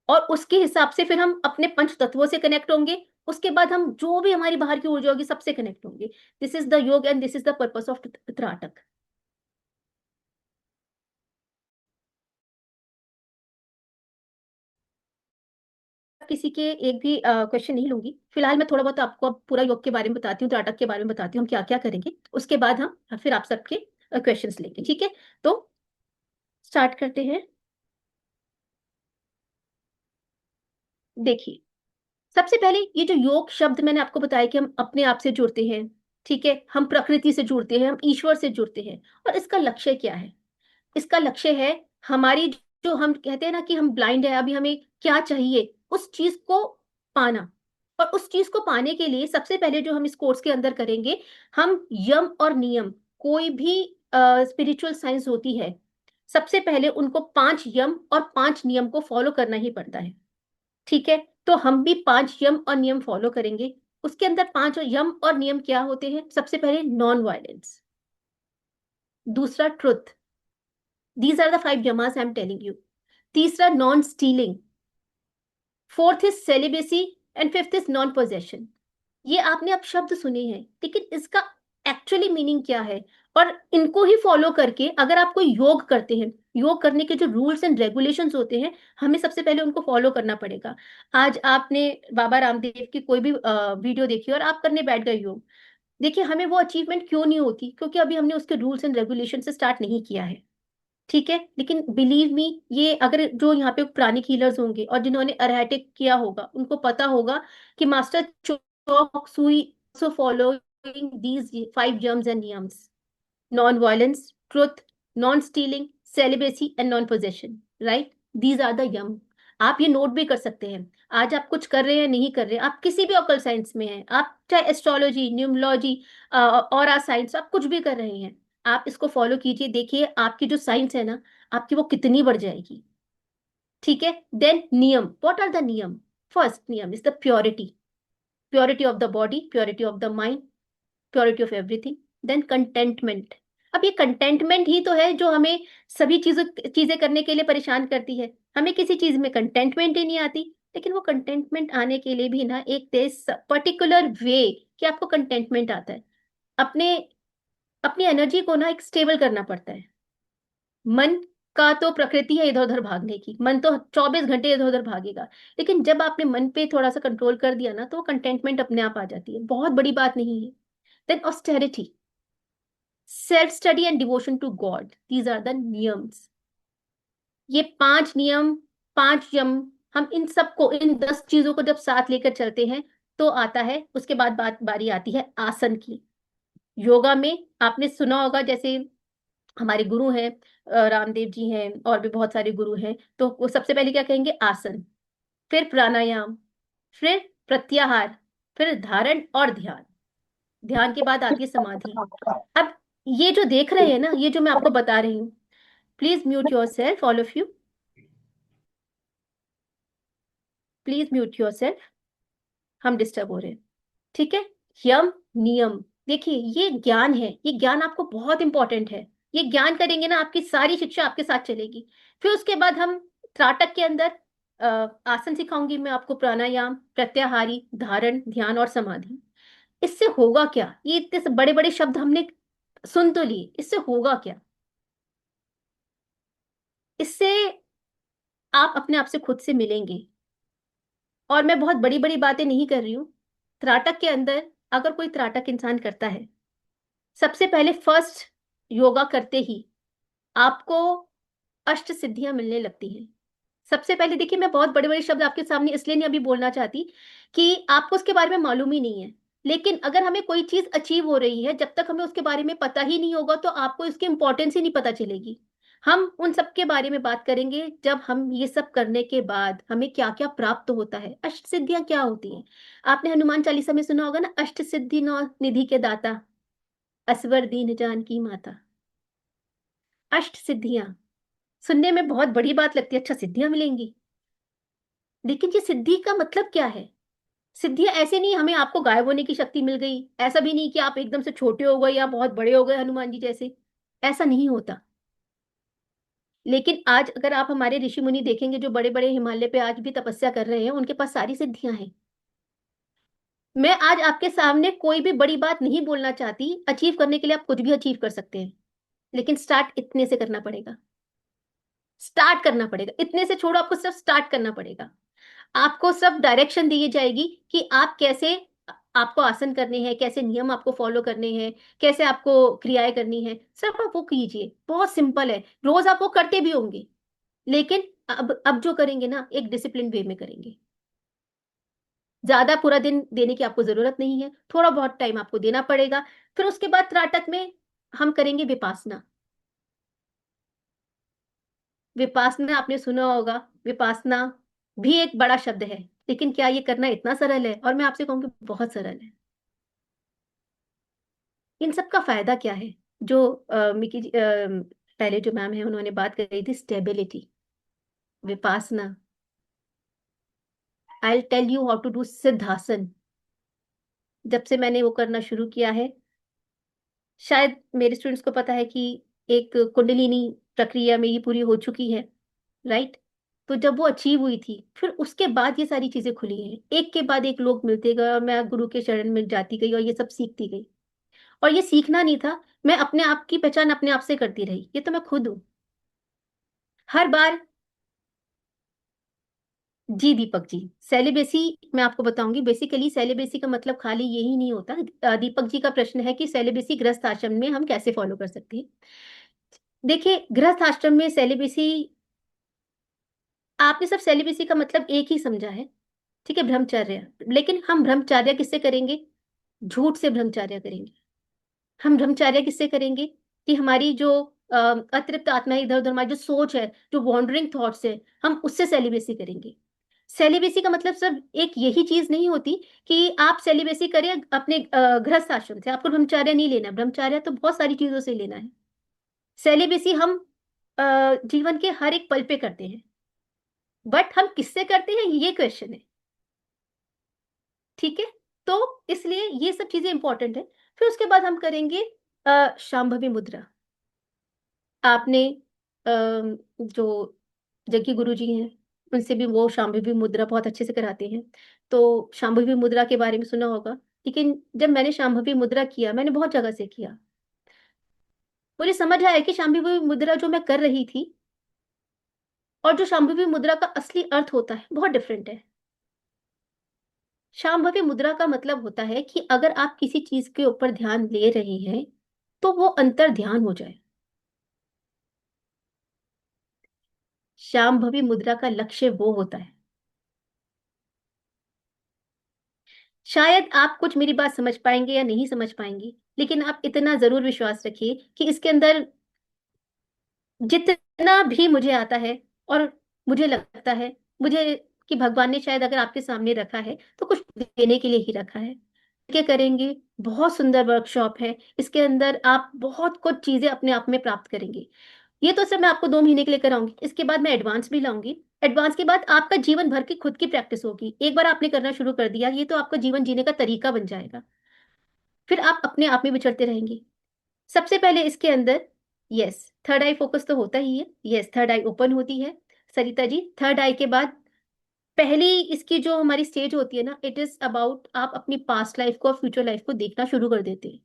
और उसके हिसाब से फिर हम अपने पंच तत्वों से कनेक्ट होंगे। उसके बाद हम जो भी हमारी बाहर की ऊर्जा होगी सबसे कनेक्ट होंगे। This is the yoga and this is the purpose of tratak. किसी के एक भी क्वेश्चन नहीं लूंगी फिलहाल। मैं थोड़ा बहुत आपको अब पूरा योग के बारे में बताती हूँ, त्राटक के बारे में बताती हूँ हम क्या क्या करेंगे। उसके बाद हम फिर आप सबके क्वेश्चंस लेंगे, ठीक है? तो स्टार्ट करते हैं। देखिए, सबसे पहले ये जो योग शब्द मैंने आपको बताया कि हम अपने आप से जुड़ते हैं, ठीक है, हम प्रकृति से जुड़ते हैं, हम ईश्वर से जुड़ते हैं। और इसका लक्ष्य क्या है? इसका लक्ष्य है हमारी, जो हम कहते हैं ना कि हम ब्लाइंड है, अभी हमें क्या चाहिए उस चीज को पाना। और उस चीज को पाने के लिए सबसे पहले जो हम इस कोर्स के अंदर करेंगे, हम यम और नियम, कोई भी स्पिरिचुअल साइंस होती है, सबसे पहले उनको 5 यम और 5 नियम को फॉलो करना ही पड़ता है, ठीक है? तो हम भी 5 यम और नियम फॉलो करेंगे। उसके अंदर 5 यम और नियम क्या होते हैं? सबसे पहले नॉन वायलेंस, दूसरा truth, these are the 5 yamas I am telling you. तीसरा non stealing, fourth is celibacy, and fifth is non possession. ये आपने अब शब्द सुने हैं, लेकिन इसका एक्चुअली मीनिंग क्या है? और इनको ही फॉलो करके अगर आप कोई योग करते हैं, योग करने के जो रूल्स एंड रेगुलेशंस होते हैं, हमें सबसे पहले उनको फॉलो करना पड़ेगा। आज आपने बाबा रामदेव की कोई भी वीडियो देखी और आप करने बैठ गए योग, देखिए हमें वो अचीवमेंट क्यों नहीं होती? क्योंकि अभी हमने उसके रूल्स एंड रेगुलेशन से स्टार्ट नहीं किया है, ठीक है? लेकिन बिलीव मी, ये अगर जो यहाँ पे पुराने हीलर्स होंगे और जिन्होंने अरहैटिक किया होगा, उनको पता होगा कि मास्टर चोक सुई सो फॉलोइंग दीज 5 जर्म्स and niyamas: non violence, truth, non stealing, celibacy and non possession, right? These are the yama. आप ये नोट भी कर सकते हैं। आज आप कुछ कर रहे हैं, नहीं कर रहे, आप किसी भी ऑकल साइंस में हैं, आप चाहे एस्ट्रोलॉजी, न्यूमरोलॉजी, और साइंस, आप कुछ भी कर रहे हैं, आप इसको फॉलो कीजिए। देखिए आपकी जो साइंस है ना, आपकी वो कितनी बढ़ जाएगी, ठीक है? देन नियम, व्हाट आर द नियम? फर्स्ट नियम is the purity, purity of the body, purity of the mind, purity of everything. Then contentment. अब ये कंटेंटमेंट ही तो है जो हमें सभी चीजों चीजें करने के लिए परेशान करती है। हमें किसी चीज में कंटेंटमेंट ही नहीं आती, लेकिन वो कंटेंटमेंट आने के लिए भी ना एक पर्टिकुलर वे कि आपको कंटेंटमेंट आता है। अपने अपनी एनर्जी को ना एक स्टेबल करना पड़ता है। मन का तो प्रकृति है इधर उधर भागने की, मन तो 24 घंटे इधर उधर भागेगा। लेकिन जब आपने मन पे थोड़ा सा कंट्रोल कर दिया ना, तो कंटेंटमेंट अपने आप आ जाती है, बहुत बड़ी बात नहीं है। Then austerity, self study and devotion to God, these are the niyamas. ये 5 नियम, 5 यम, हम इन सबको, इन 10 चीजों को जब साथ लेकर चलते हैं तो आता है। उसके बाद बात बारी आती है आसन की। योगा में आपने सुना होगा, जैसे हमारे गुरु हैं, रामदेव जी हैं, और भी बहुत सारे गुरु हैं, तो वो सबसे पहले क्या कहेंगे? आसन, फिर प्राणायाम, फिर प्रत्याहार, फिर धारण और ध्यान। ध्यान के बाद आती है समाधि। अब ये जो देख रहे हैं ना, ये जो मैं आपको बता रही हूँ, please mute your self, all of you, please mute your self, हम डिस्टर्ब हो रहे हैं, ठीक है? यम, नियम, देखिए ये ज्ञान है, ये ज्ञान आपको बहुत इंपॉर्टेंट है। ये ज्ञान करेंगे ना, आपकी सारी शिक्षा आपके साथ चलेगी। फिर उसके बाद हम त्राटक के अंदर आसन सिखाऊंगी मैं आपको, प्राणायाम, प्रत्याहारी, धारण, ध्यान और समाधि। इससे होगा क्या? ये इतने बड़े बड़े शब्द हमने सुन तो लिए, इससे होगा क्या? इससे आप अपने आप से खुद से मिलेंगे। और मैं बहुत बड़ी बड़ी बातें नहीं कर रही हूँ। त्राटक के अंदर अगर कोई त्राटक इंसान करता है, सबसे पहले फर्स्ट योगा करते ही आपको अष्ट सिद्धियां मिलने लगती हैं। सबसे पहले देखिए, मैं बहुत बड़े बड़े शब्द आपके सामने इसलिए नहीं अभी बोलना चाहती कि आपको उसके बारे में मालूम ही नहीं है। लेकिन अगर हमें कोई चीज अचीव हो रही है, जब तक हमें उसके बारे में पता ही नहीं होगा तो आपको इसकी इंपॉर्टेंस ही नहीं पता चलेगी। हम उन सब के बारे में बात करेंगे जब हम ये सब करने के बाद हमें क्या क्या प्राप्त होता है, अष्ट सिद्धियां क्या होती हैं। आपने हनुमान चालीसा में सुना होगा ना, अष्ट सिद्धि नौ निधि के दाता, असवर दीन जानकी माता। अष्ट सिद्धियां सुनने में बहुत बड़ी बात लगती है, अच्छा सिद्धियां मिलेंगी, लेकिन ये सिद्धि का मतलब क्या है? सिद्धियां ऐसे नहीं हमें आपको गायब होने की शक्ति मिल गई, ऐसा भी नहीं कि आप एकदम से छोटे हो गए या बहुत बड़े हो गए हनुमान जी जैसे, ऐसा नहीं होता। लेकिन आज अगर आप हमारे ऋषि मुनि देखेंगे जो बड़े बड़े हिमालय पे आज भी तपस्या कर रहे हैं, उनके पास सारी सिद्धियां हैं। मैं आज आपके सामने कोई भी बड़ी बात नहीं बोलना चाहती, अचीव करने के लिए आप कुछ भी अचीव कर सकते हैं, लेकिन स्टार्ट इतने से करना पड़ेगा। स्टार्ट करना पड़ेगा, इतने से छोड़ो, आपको सिर्फ स्टार्ट करना पड़ेगा। आपको सिर्फ डायरेक्शन दी जाएगी कि आप कैसे, आपको आसन करने हैं, कैसे नियम आपको फॉलो करने हैं, कैसे आपको क्रियाएं करनी है, सिर्फ आप वो कीजिए। बहुत सिंपल है, रोज आप वो करते भी होंगे, लेकिन अब जो करेंगे ना एक डिसिप्लिन वे में करेंगे। ज्यादा पूरा दिन देने की आपको जरूरत नहीं है, थोड़ा बहुत टाइम आपको देना पड़ेगा। फिर उसके बाद त्राटक में हम करेंगे विपासना। विपासना आपने सुना होगा, विपासना भी एक बड़ा शब्द है, लेकिन क्या ये करना इतना सरल है? और मैं आपसे कहूंगी बहुत सरल है। इन सब का फायदा क्या है? जो मिकी पहले जो मैम है उन्होंने बात करी थी, stability, Vipassana. I tell you how to do siddhasana. जब से मैंने वो करना शुरू किया है, शायद मेरे स्टूडेंट्स को पता है कि एक कुंडलिनी प्रक्रिया में ये पूरी हो चुकी है, राइट? तो जब वो अचीव हुई थी, फिर उसके बाद ये सारी चीजें खुली हैं, एक के बाद एक लोग मिलते गए और मैं गुरु के शरण में जाती गई और ये सब सीखती गई। और ये सीखना नहीं था, मैं अपने आप की पहचान अपने आप से करती रही, ये तो मैं खुद हूं। हर बार। जी दीपक जी, सेलिबेसी मैं आपको बताऊंगी। बेसिकली सेलिबेसी का मतलब खाली यही नहीं होता। दीपक जी का प्रश्न है कि सेलिबेसी गृहस्थ आश्रम में हम कैसे फॉलो कर सकते हैं। देखिए, गृहस्थ आश्रम में सेलिबेसी, आपने सब सेलिबेसी का मतलब एक ही समझा है, ठीक है, ब्रह्मचर्य। लेकिन हम ब्रह्मचर्य किससे करेंगे? झूठ से ब्रह्मचर्य करेंगे। हम ब्रह्मचर्य किससे करेंगे? कि हमारी जो अतृप्त आत्मा है, इधर उधर हमारी जो सोच है, जो वॉन्डरिंग थॉट्स है, हम उससे सेलिबेसी करेंगे। सेलिबेसी का मतलब सिर्फ एक यही चीज नहीं होती कि आप सेलिबेसी करें अपने गृहस्थ आश्रम से, आपको ब्रह्मचर्य नहीं लेना। ब्रह्मचर्य तो बहुत सारी चीजों से लेना है। सेलिबेसी हम जीवन के हर एक पल पे करते हैं, बट हम किससे करते हैं ये क्वेश्चन है, ठीक है? तो इसलिए ये सब चीजें इंपॉर्टेंट है। फिर उसके बाद हम करेंगे शांभवी मुद्रा। आपने जो जग्गी गुरु जी हैं, उनसे भी वो शांभवी मुद्रा बहुत अच्छे से कराते हैं, तो शांभवी मुद्रा के बारे में सुना होगा। लेकिन जब मैंने शांभवी मुद्रा किया, मैंने बहुत जगह से किया, मुझे समझ आया कि शांभवी मुद्रा जो मैं कर रही थी और जो शांभवी मुद्रा का असली अर्थ होता है बहुत डिफरेंट है। शांभवी मुद्रा का मतलब होता है कि अगर आप किसी चीज के ऊपर ध्यान ले रहे हैं तो वो अंतर ध्यान हो जाए। शांभवी मुद्रा का लक्ष्य वो होता है। शायद आप कुछ मेरी बात समझ पाएंगे या नहीं समझ पाएंगे, लेकिन आप इतना जरूर विश्वास रखिए कि इसके अंदर जितना भी मुझे आता है, और मुझे लगता है, मुझे कि भगवान ने शायद अगर आपके सामने रखा है तो कुछ देने के लिए ही रखा है। क्या करेंगे? बहुत सुंदर वर्कशॉप है, इसके अंदर आप बहुत कुछ चीजें अपने आप में प्राप्त करेंगे। ये तो सब मैं आपको 2 महीने के लिए कराऊंगी, इसके बाद मैं एडवांस भी लाऊंगी। एडवांस के बाद आपका जीवन भर की खुद की प्रैक्टिस होगी। एक बार आपने करना शुरू कर दिया, ये तो आपका जीवन जीने का तरीका बन जाएगा। फिर आप अपने आप में विचरते रहेंगे। सबसे पहले इसके अंदर, यस, थर्ड आई फोकस तो होता ही है, यस, थर्ड आई ओपन होती है। सरिता जी, थर्ड आई के बाद पहली इसकी जो हमारी स्टेज होती है ना, इट इज अबाउट आप अपनी पास्ट लाइफ को और फ्यूचर लाइफ को देखना शुरू कर देते हैं।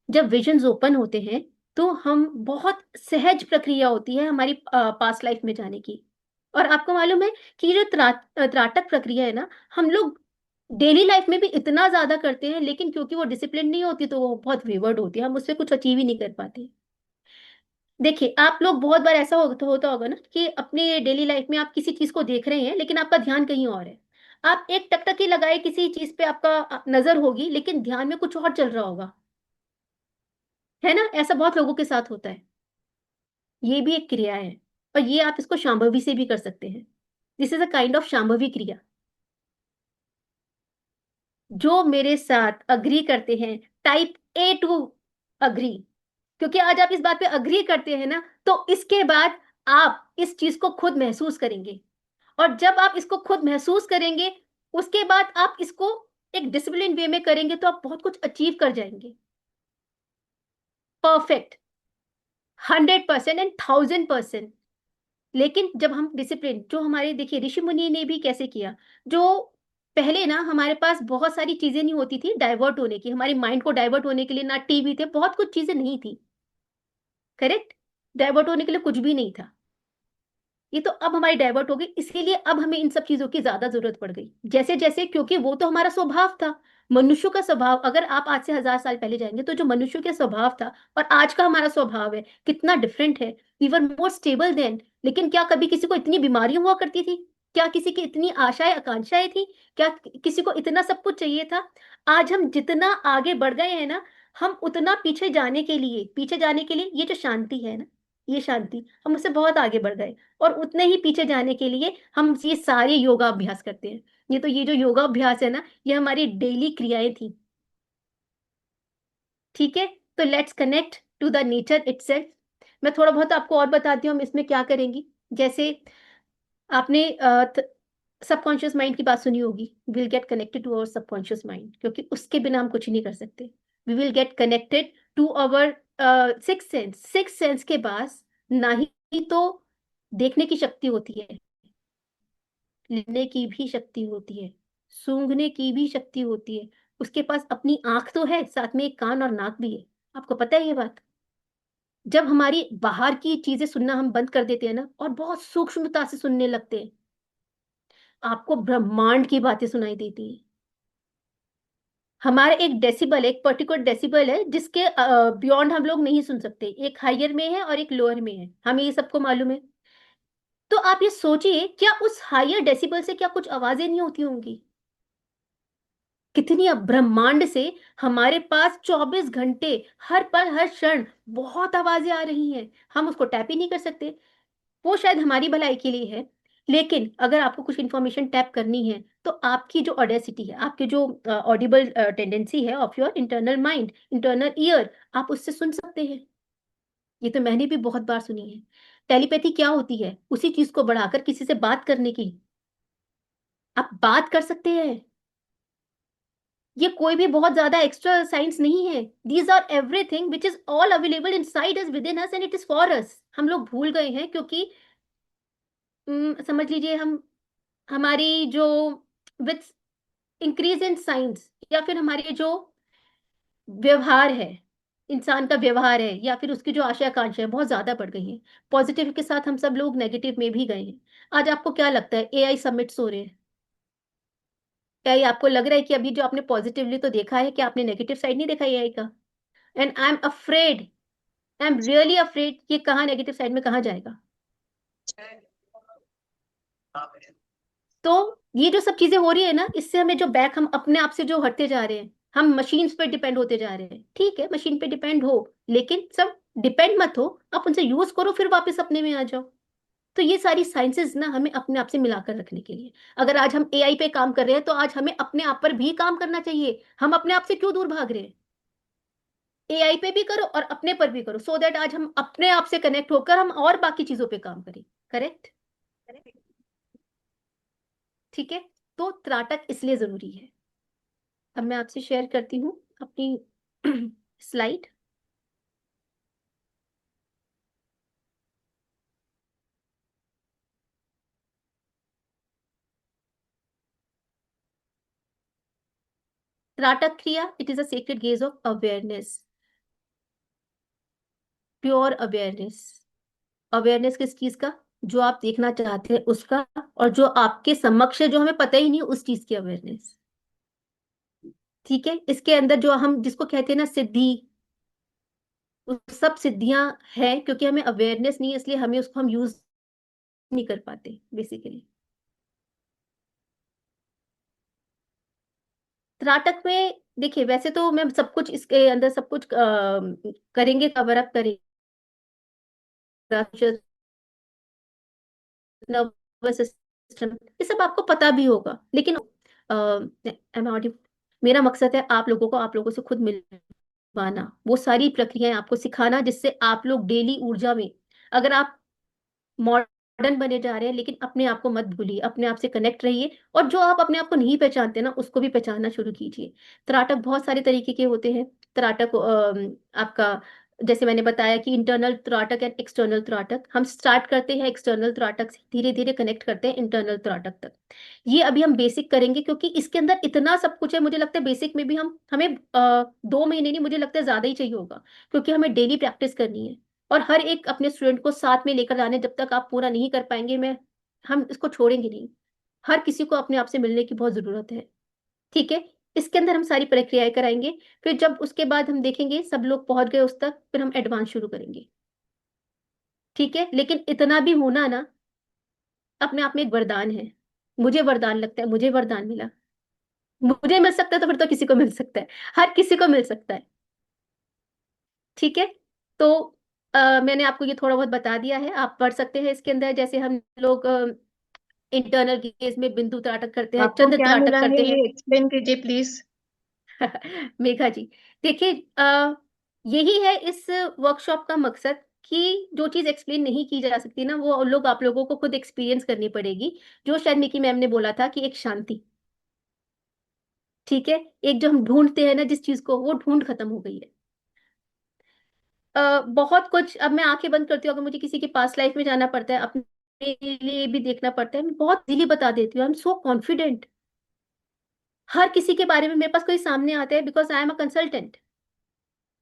जब विजन्स ओपन होते हैं तो हम बहुत सहज प्रक्रिया होती है हमारी पास्ट लाइफ में जाने की। और आपको मालूम है कि ये जो त्राटक प्रक्रिया है ना, हम लोग डेली लाइफ में भी इतना ज्यादा करते हैं, लेकिन क्योंकि वो डिसिप्लिन नहीं होती तो वो बहुत वेवर्ड होती है, हम उससे कुछ अचीव ही नहीं कर पाते। देखिए, आप लोग बहुत बार ऐसा होता होगा ना कि अपने डेली लाइफ में आप किसी चीज को देख रहे हैं लेकिन आपका ध्यान कहीं और है। आप एक टकटकी लगाए किसी चीज पे, आपका नजर होगी लेकिन ध्यान में कुछ और चल रहा होगा, है ना? ऐसा बहुत लोगों के साथ होता है। ये भी एक क्रिया है, और ये आप इसको शांभवी से भी कर सकते हैं। This is a kind of Shambhavi क्रिया। जो मेरे साथ अग्री करते हैं, टाइप ए टू अग्री, क्योंकि आज आप इस बात पे अग्री करते हैं ना, तो इसके बाद आप इस चीज को खुद महसूस करेंगे। और जब आप इसको खुद महसूस करेंगे, उसके बाद आप इसको एक डिसिप्लिन वे में करेंगे, तो आप बहुत कुछ अचीव कर जाएंगे। Perfect, 100% and 1000%। लेकिन जब हम डिसिप्लिन, जो हमारे देखिए ऋषि मुनि ने भी कैसे किया, जो पहले ना हमारे पास बहुत सारी चीजें नहीं होती थी डाइवर्ट होने की, हमारी माइंड को डाइवर्ट होने के लिए ना टीवी थे, बहुत कुछ चीजें नहीं थी। करेक्ट, डाइवर्ट होने के लिए कुछ भी नहीं था। ये तो अब हमारी डाइवर्ट हो गई, इसीलिए अब हमें इन सब चीजों की ज्यादा जरूरत पड़ गई, जैसे जैसे, क्योंकि वो तो हमारा स्वभाव था। मनुष्य का स्वभाव, अगर आप आज से 1000 साल पहले जाएंगे, तो जो मनुष्य का स्वभाव था और आज का हमारा स्वभाव है, कितना डिफरेंट है। We were more stable then. लेकिन क्या कभी किसी को इतनी बीमारियां हुआ करती थी? क्या किसी की इतनी आशाएं आकांक्षाएं थी? क्या किसी को इतना सब कुछ चाहिए था? आज हम जितना आगे बढ़ गए हैं ना, हम उतना पीछे जाने के लिए ये जो शांति है ना, ये शांति, हम उससे बहुत आगे बढ़ गए। और उतने ही पीछे जाने के लिए हम ये सारे योगा अभ्यास करते हैं। ये जो योगा अभ्यास है ना, ये हमारी डेली क्रियाएं थी। ठीक है, तो let's connect to the nature itself. मैं थोड़ा बहुत आपको और बताती हूँ हम इसमें क्या करेंगी। जैसे आपने सबकॉन्शियस माइंड की बात सुनी होगी। Will get connected to our subconscious mind, क्योंकि उसके बिना हम कुछ नहीं कर सकते। We will get connected to our six sense. Six sense के पास ना ही तो देखने की शक्ति होती है, लेने की भी शक्ति होती है, सूंघने की भी शक्ति होती है। उसके पास अपनी आंख तो है, साथ में एक कान और नाक भी है। आपको पता है ये बात? जब हमारी बाहर की चीजें सुनना हम बंद कर देते हैं ना, और बहुत सूक्ष्मता से सुनने लगते हैं, आपको ब्रह्मांड की बातें सुनाई देती हैं। हमारे एक डेसिबल, एक पर्टिकुलर डेसिबल है जिसके बियॉन्ड हम लोग नहीं सुन सकते। एक हायर में है और एक लोअर में है, हमें ये सबको मालूम है। तो आप ये सोचिए, क्या उस हायर डेसिबल से क्या कुछ आवाजें नहीं होती होंगी? कितनी, अब ब्रह्मांड से हमारे पास 24 घंटे, हर पल हर क्षण बहुत आवाजें आ रही हैं। हम उसको टैप ही नहीं कर सकते। वो शायद हमारी भलाई के लिए है। लेकिन अगर आपको कुछ इंफॉर्मेशन टैप करनी है, तो आपकी जो ऑडेसिटी है, आपकी जो ऑडिबल टेंडेंसी है of your internal mind, internal ear, आप उससे सुन सकते हैं। ये तो मैंने भी बहुत बार सुनी है। टेलीपैथी क्या होती है? उसी चीज को बढ़ाकर किसी से बात करने की। आप बात कर सकते हैं। ये कोई भी बहुत ज्यादा एक्स्ट्रा साइंस नहीं है। These are everything which is all available inside us, within us, and it is for us. हम लोग भूल गए हैं, क्योंकि समझ लीजिए, हम हमारी जो विथ इंक्रीज इन साइंस, या फिर हमारी जो व्यवहार है, इंसान का व्यवहार है, या फिर उसकी जो आशा आकांक्षा है, बहुत ज्यादा बढ़ गई है। पॉजिटिव के साथ हम सब लोग नेगेटिव में भी गए हैं। आज आपको क्या लगता है, एआई समिट्स हो रहे हैं? क्या ये आपको लग रहा है कि अभी जो आपने पॉजिटिवली तो देखा है, क्या आपने नेगेटिव साइड नहीं देखा एआई का? And I am afraid, I am really afraid, ये कहाँ नेगेटिव साइड में कहाँ जाएगा? तो ये जो सब चीजें हो रही है ना, इससे हमें जो बैक, हम अपने आप से जो हटते जा रहे हैं, हम मशीन्स पे डिपेंड होते जा रहे हैं। ठीक है, मशीन पे डिपेंड हो, लेकिन सब डिपेंड मत हो, आप उनसे यूज करो, फिर वापस अपने में आ जाओ। तो ये सारी साइंसेस ना हमें अपने आप से मिलाकर रखने के लिए। अगर आज हम एआई पे काम कर रहे हैं, तो आज हमें अपने आप पर भी काम करना चाहिए। हम अपने आप से क्यों दूर भाग रहे हैं? एआई पे भी करो और अपने पर भी करो, सो दैट आज हम अपने आप से कनेक्ट होकर हम और बाकी चीजों पे काम करें। करेक्ट? ठीक है, तो त्राटक इसलिए जरूरी है। अब मैं आपसे शेयर करती हूँ अपनी स्लाइड। त्राटक क्रिया, it is a sacred gauge of awareness, pure awareness. Awareness किस चीज का? जो आप देखना चाहते हैं उसका, और जो आपके समक्ष है, जो हमें पता ही नहीं उस चीज की अवेयरनेस। ठीक है, इसके अंदर जो हम जिसको कहते हैं ना सिद्धि, वो सब सिद्धियां हैं, क्योंकि हमें अवेयरनेस नहीं है, इसलिए हमें उसको हम यूज नहीं कर पाते बेसिकली। त्राटक में देखिए, वैसे तो मैं सब कुछ इसके अंदर सब कुछ करेंगे, कवर अप करेंगे, नर्वस सिस्टम, ये सब आपको पता भी होगा। लेकिन मेरा मकसद है आप लोगों को, आप लोगों से खुद मिल निभाना, वो सारी प्रक्रियाएं आपको सिखाना, जिससे आप लोग डेली ऊर्जा में, अगर आप मॉडर्न बने जा रहे हैं, लेकिन अपने आप को मत भूलिए, अपने आप से कनेक्ट रहिए, और जो आप अपने आप को नहीं पहचानते ना, उसको भी पहचानना शुरू कीजिए। त्राटक बहुत सारे तरीके के होते हैं। त्राटक आपका, जैसे मैंने बताया कि इंटरनल त्राटक एंड एक्सटर्नल त्राटक, हम स्टार्ट करते हैं एक्सटर्नल त्राटक से, धीरे धीरे कनेक्ट करते हैं इंटरनल त्राटक तक। ये अभी हम बेसिक करेंगे, क्योंकि इसके अंदर इतना सब कुछ है, मुझे लगता है बेसिक में भी हमें 2 महीने नहीं, मुझे लगता है ज्यादा ही चाहिए होगा, क्योंकि हमें डेली प्रैक्टिस करनी है। और हर एक अपने स्टूडेंट को साथ में लेकर जाने, जब तक आप पूरा नहीं कर पाएंगे, हम इसको छोड़ेंगे नहीं। हर किसी को अपने आप से मिलने की बहुत जरूरत है। ठीक है, इसके अंदर हम सारी प्रक्रियाएं कराएंगे। फिर जब उसके बाद हम देखेंगे सब लोग पहुंच गए उस तक, फिर हम एडवांस शुरू करेंगे। ठीक है, लेकिन इतना भी होना ना अपने आप में एक वरदान है। मुझे वरदान लगता है, मुझे वरदान मिला। मुझे मिल सकता है तो फिर तो किसी को मिल सकता है, हर किसी को मिल सकता है। ठीक है, तो मैंने आपको ये थोड़ा बहुत बता दिया है, आप पढ़ सकते हैं इसके अंदर। जैसे हम लोग इंटरनल केस में बिंदु त्राटक करते हैं, आपको चंद्र क्या त्राटक मिला है करते हैं। ये एक्सप्लेन कीजिए प्लीज। मेघा जी, देखिए, यही है इस वर्कशॉप का मकसद, कि जो चीज एक्सप्लेन नहीं की जा सकती ना, वो लोग आप लोगों को खुद एक्सपीरियंस करनी पड़ेगी। जो शायद मिकी मैम ने बोला था कि एक शांति, ठीक है, एक जो हम ढूंढते हैं ना जिस चीज को, वो ढूंढ खत्म हो गई है। बहुत कुछ, अब मैं आंखें बंद करती हूँ, अगर मुझे किसी के पास लाइफ में जाना पड़ता है, अपने लिए भी देखना पड़ता है, मैं बहुत इजीली बता देती हूँ। I am so confident. हर किसी के बारे में मेरे पास कोई सामने आता है, because I am a consultant.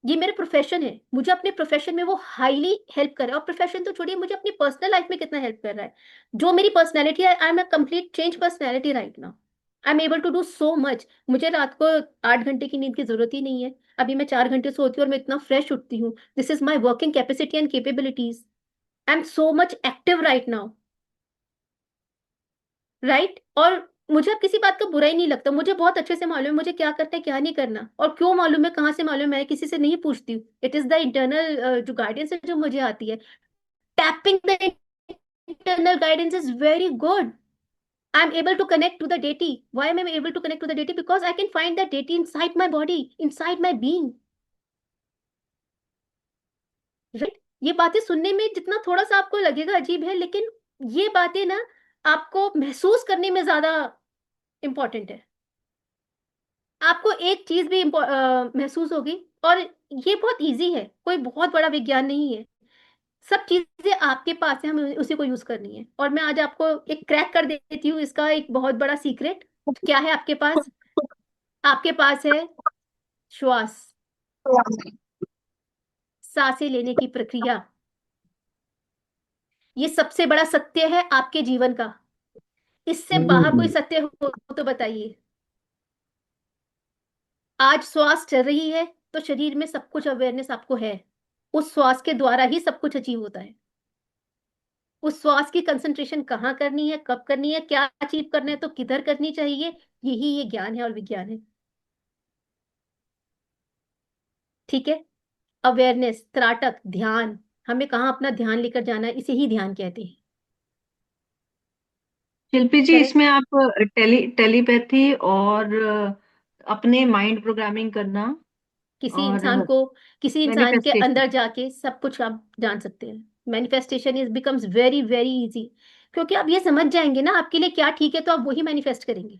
ये मेरे प्रोफेशन है, मुझे अपने प्रोफेशन में वो हाईली हेल्प कर रहा है। और प्रोफेशन तो छोड़िए, मुझे अपनी पर्सनल लाइफ में कितना हेल्प कर रहा है। जो मेरी पर्सनैलिटी है, I am a complete change personality right now. I am able to do so much. मुझे रात को 8 घंटे की नींद की जरूरत ही नहीं है। अभी मैं 4 घंटे सोती हूँ और मैं इतना फ्रेश उठती हूँ। This is my working capacity and capabilities. I am so much active right now. Right, और मुझे अब किसी बात का बुरा ही नहीं लगता। मुझे बहुत अच्छे से मालूम है मुझे क्या करना है, क्या नहीं करना, और क्यों मालूम है, कहाँ से मालूम है, किसी से नहीं पूछती हूँ। इट इज द इंटरनल जो गाइडेंस है जो मुझे आती है। Tapping the internal guidance is very good. I am able to connect to the deity. Why am I able to connect to the deity? Because I can find that deity inside my body, inside my being. Right? ये बातें सुनने में जितना थोड़ा सा आपको लगेगा अजीब है, लेकिन ये बातें ना आपको महसूस करने में ज्यादा इंपॉर्टेंट है। आपको एक चीज भी महसूस होगी, और ये बहुत इजी है, कोई बहुत बड़ा विज्ञान नहीं है। सब चीजें आपके पास है, हमें उसी को यूज करनी है। और मैं आज आपको एक क्रैक कर देती हूँ इसका एक बहुत बड़ा सीक्रेट। क्या है आपके पास? आपके पास है श्वास, सांसें लेने की प्रक्रिया। ये सबसे बड़ा सत्य है आपके जीवन का। इससे बाहर कोई सत्य हो तो बताइए। आज श्वास चल रही है, तो शरीर में सब कुछ अवेयरनेस आपको है। उस श्वास के द्वारा ही सब कुछ अचीव होता है। उस श्वास की कंसंट्रेशन कहाँ करनी है, कब करनी है, क्या अचीव करना है, तो किधर करनी चाहिए, यही ये ज्ञान है और विज्ञान है। ठीक है, अवेयरनेस, त्राटक, ध्यान, हमें कहाँ अपना ध्यान लेकर जाना है, इसे ही ध्यान कहते हैं। शिल्पी जी, करेक्ट। इसमें आप टेलीपैथी और अपने माइंड प्रोग्रामिंग करना किसी और इंसान को, किसी इंसान के मैनिफेस्टेशन। अंदर जाके सब कुछ आप जान सकते हैं। Manifestation is becomes very very easy, क्योंकि आप ये समझ जाएंगे ना आपके लिए क्या ठीक है, तो आप वही मैनिफेस्ट करेंगे।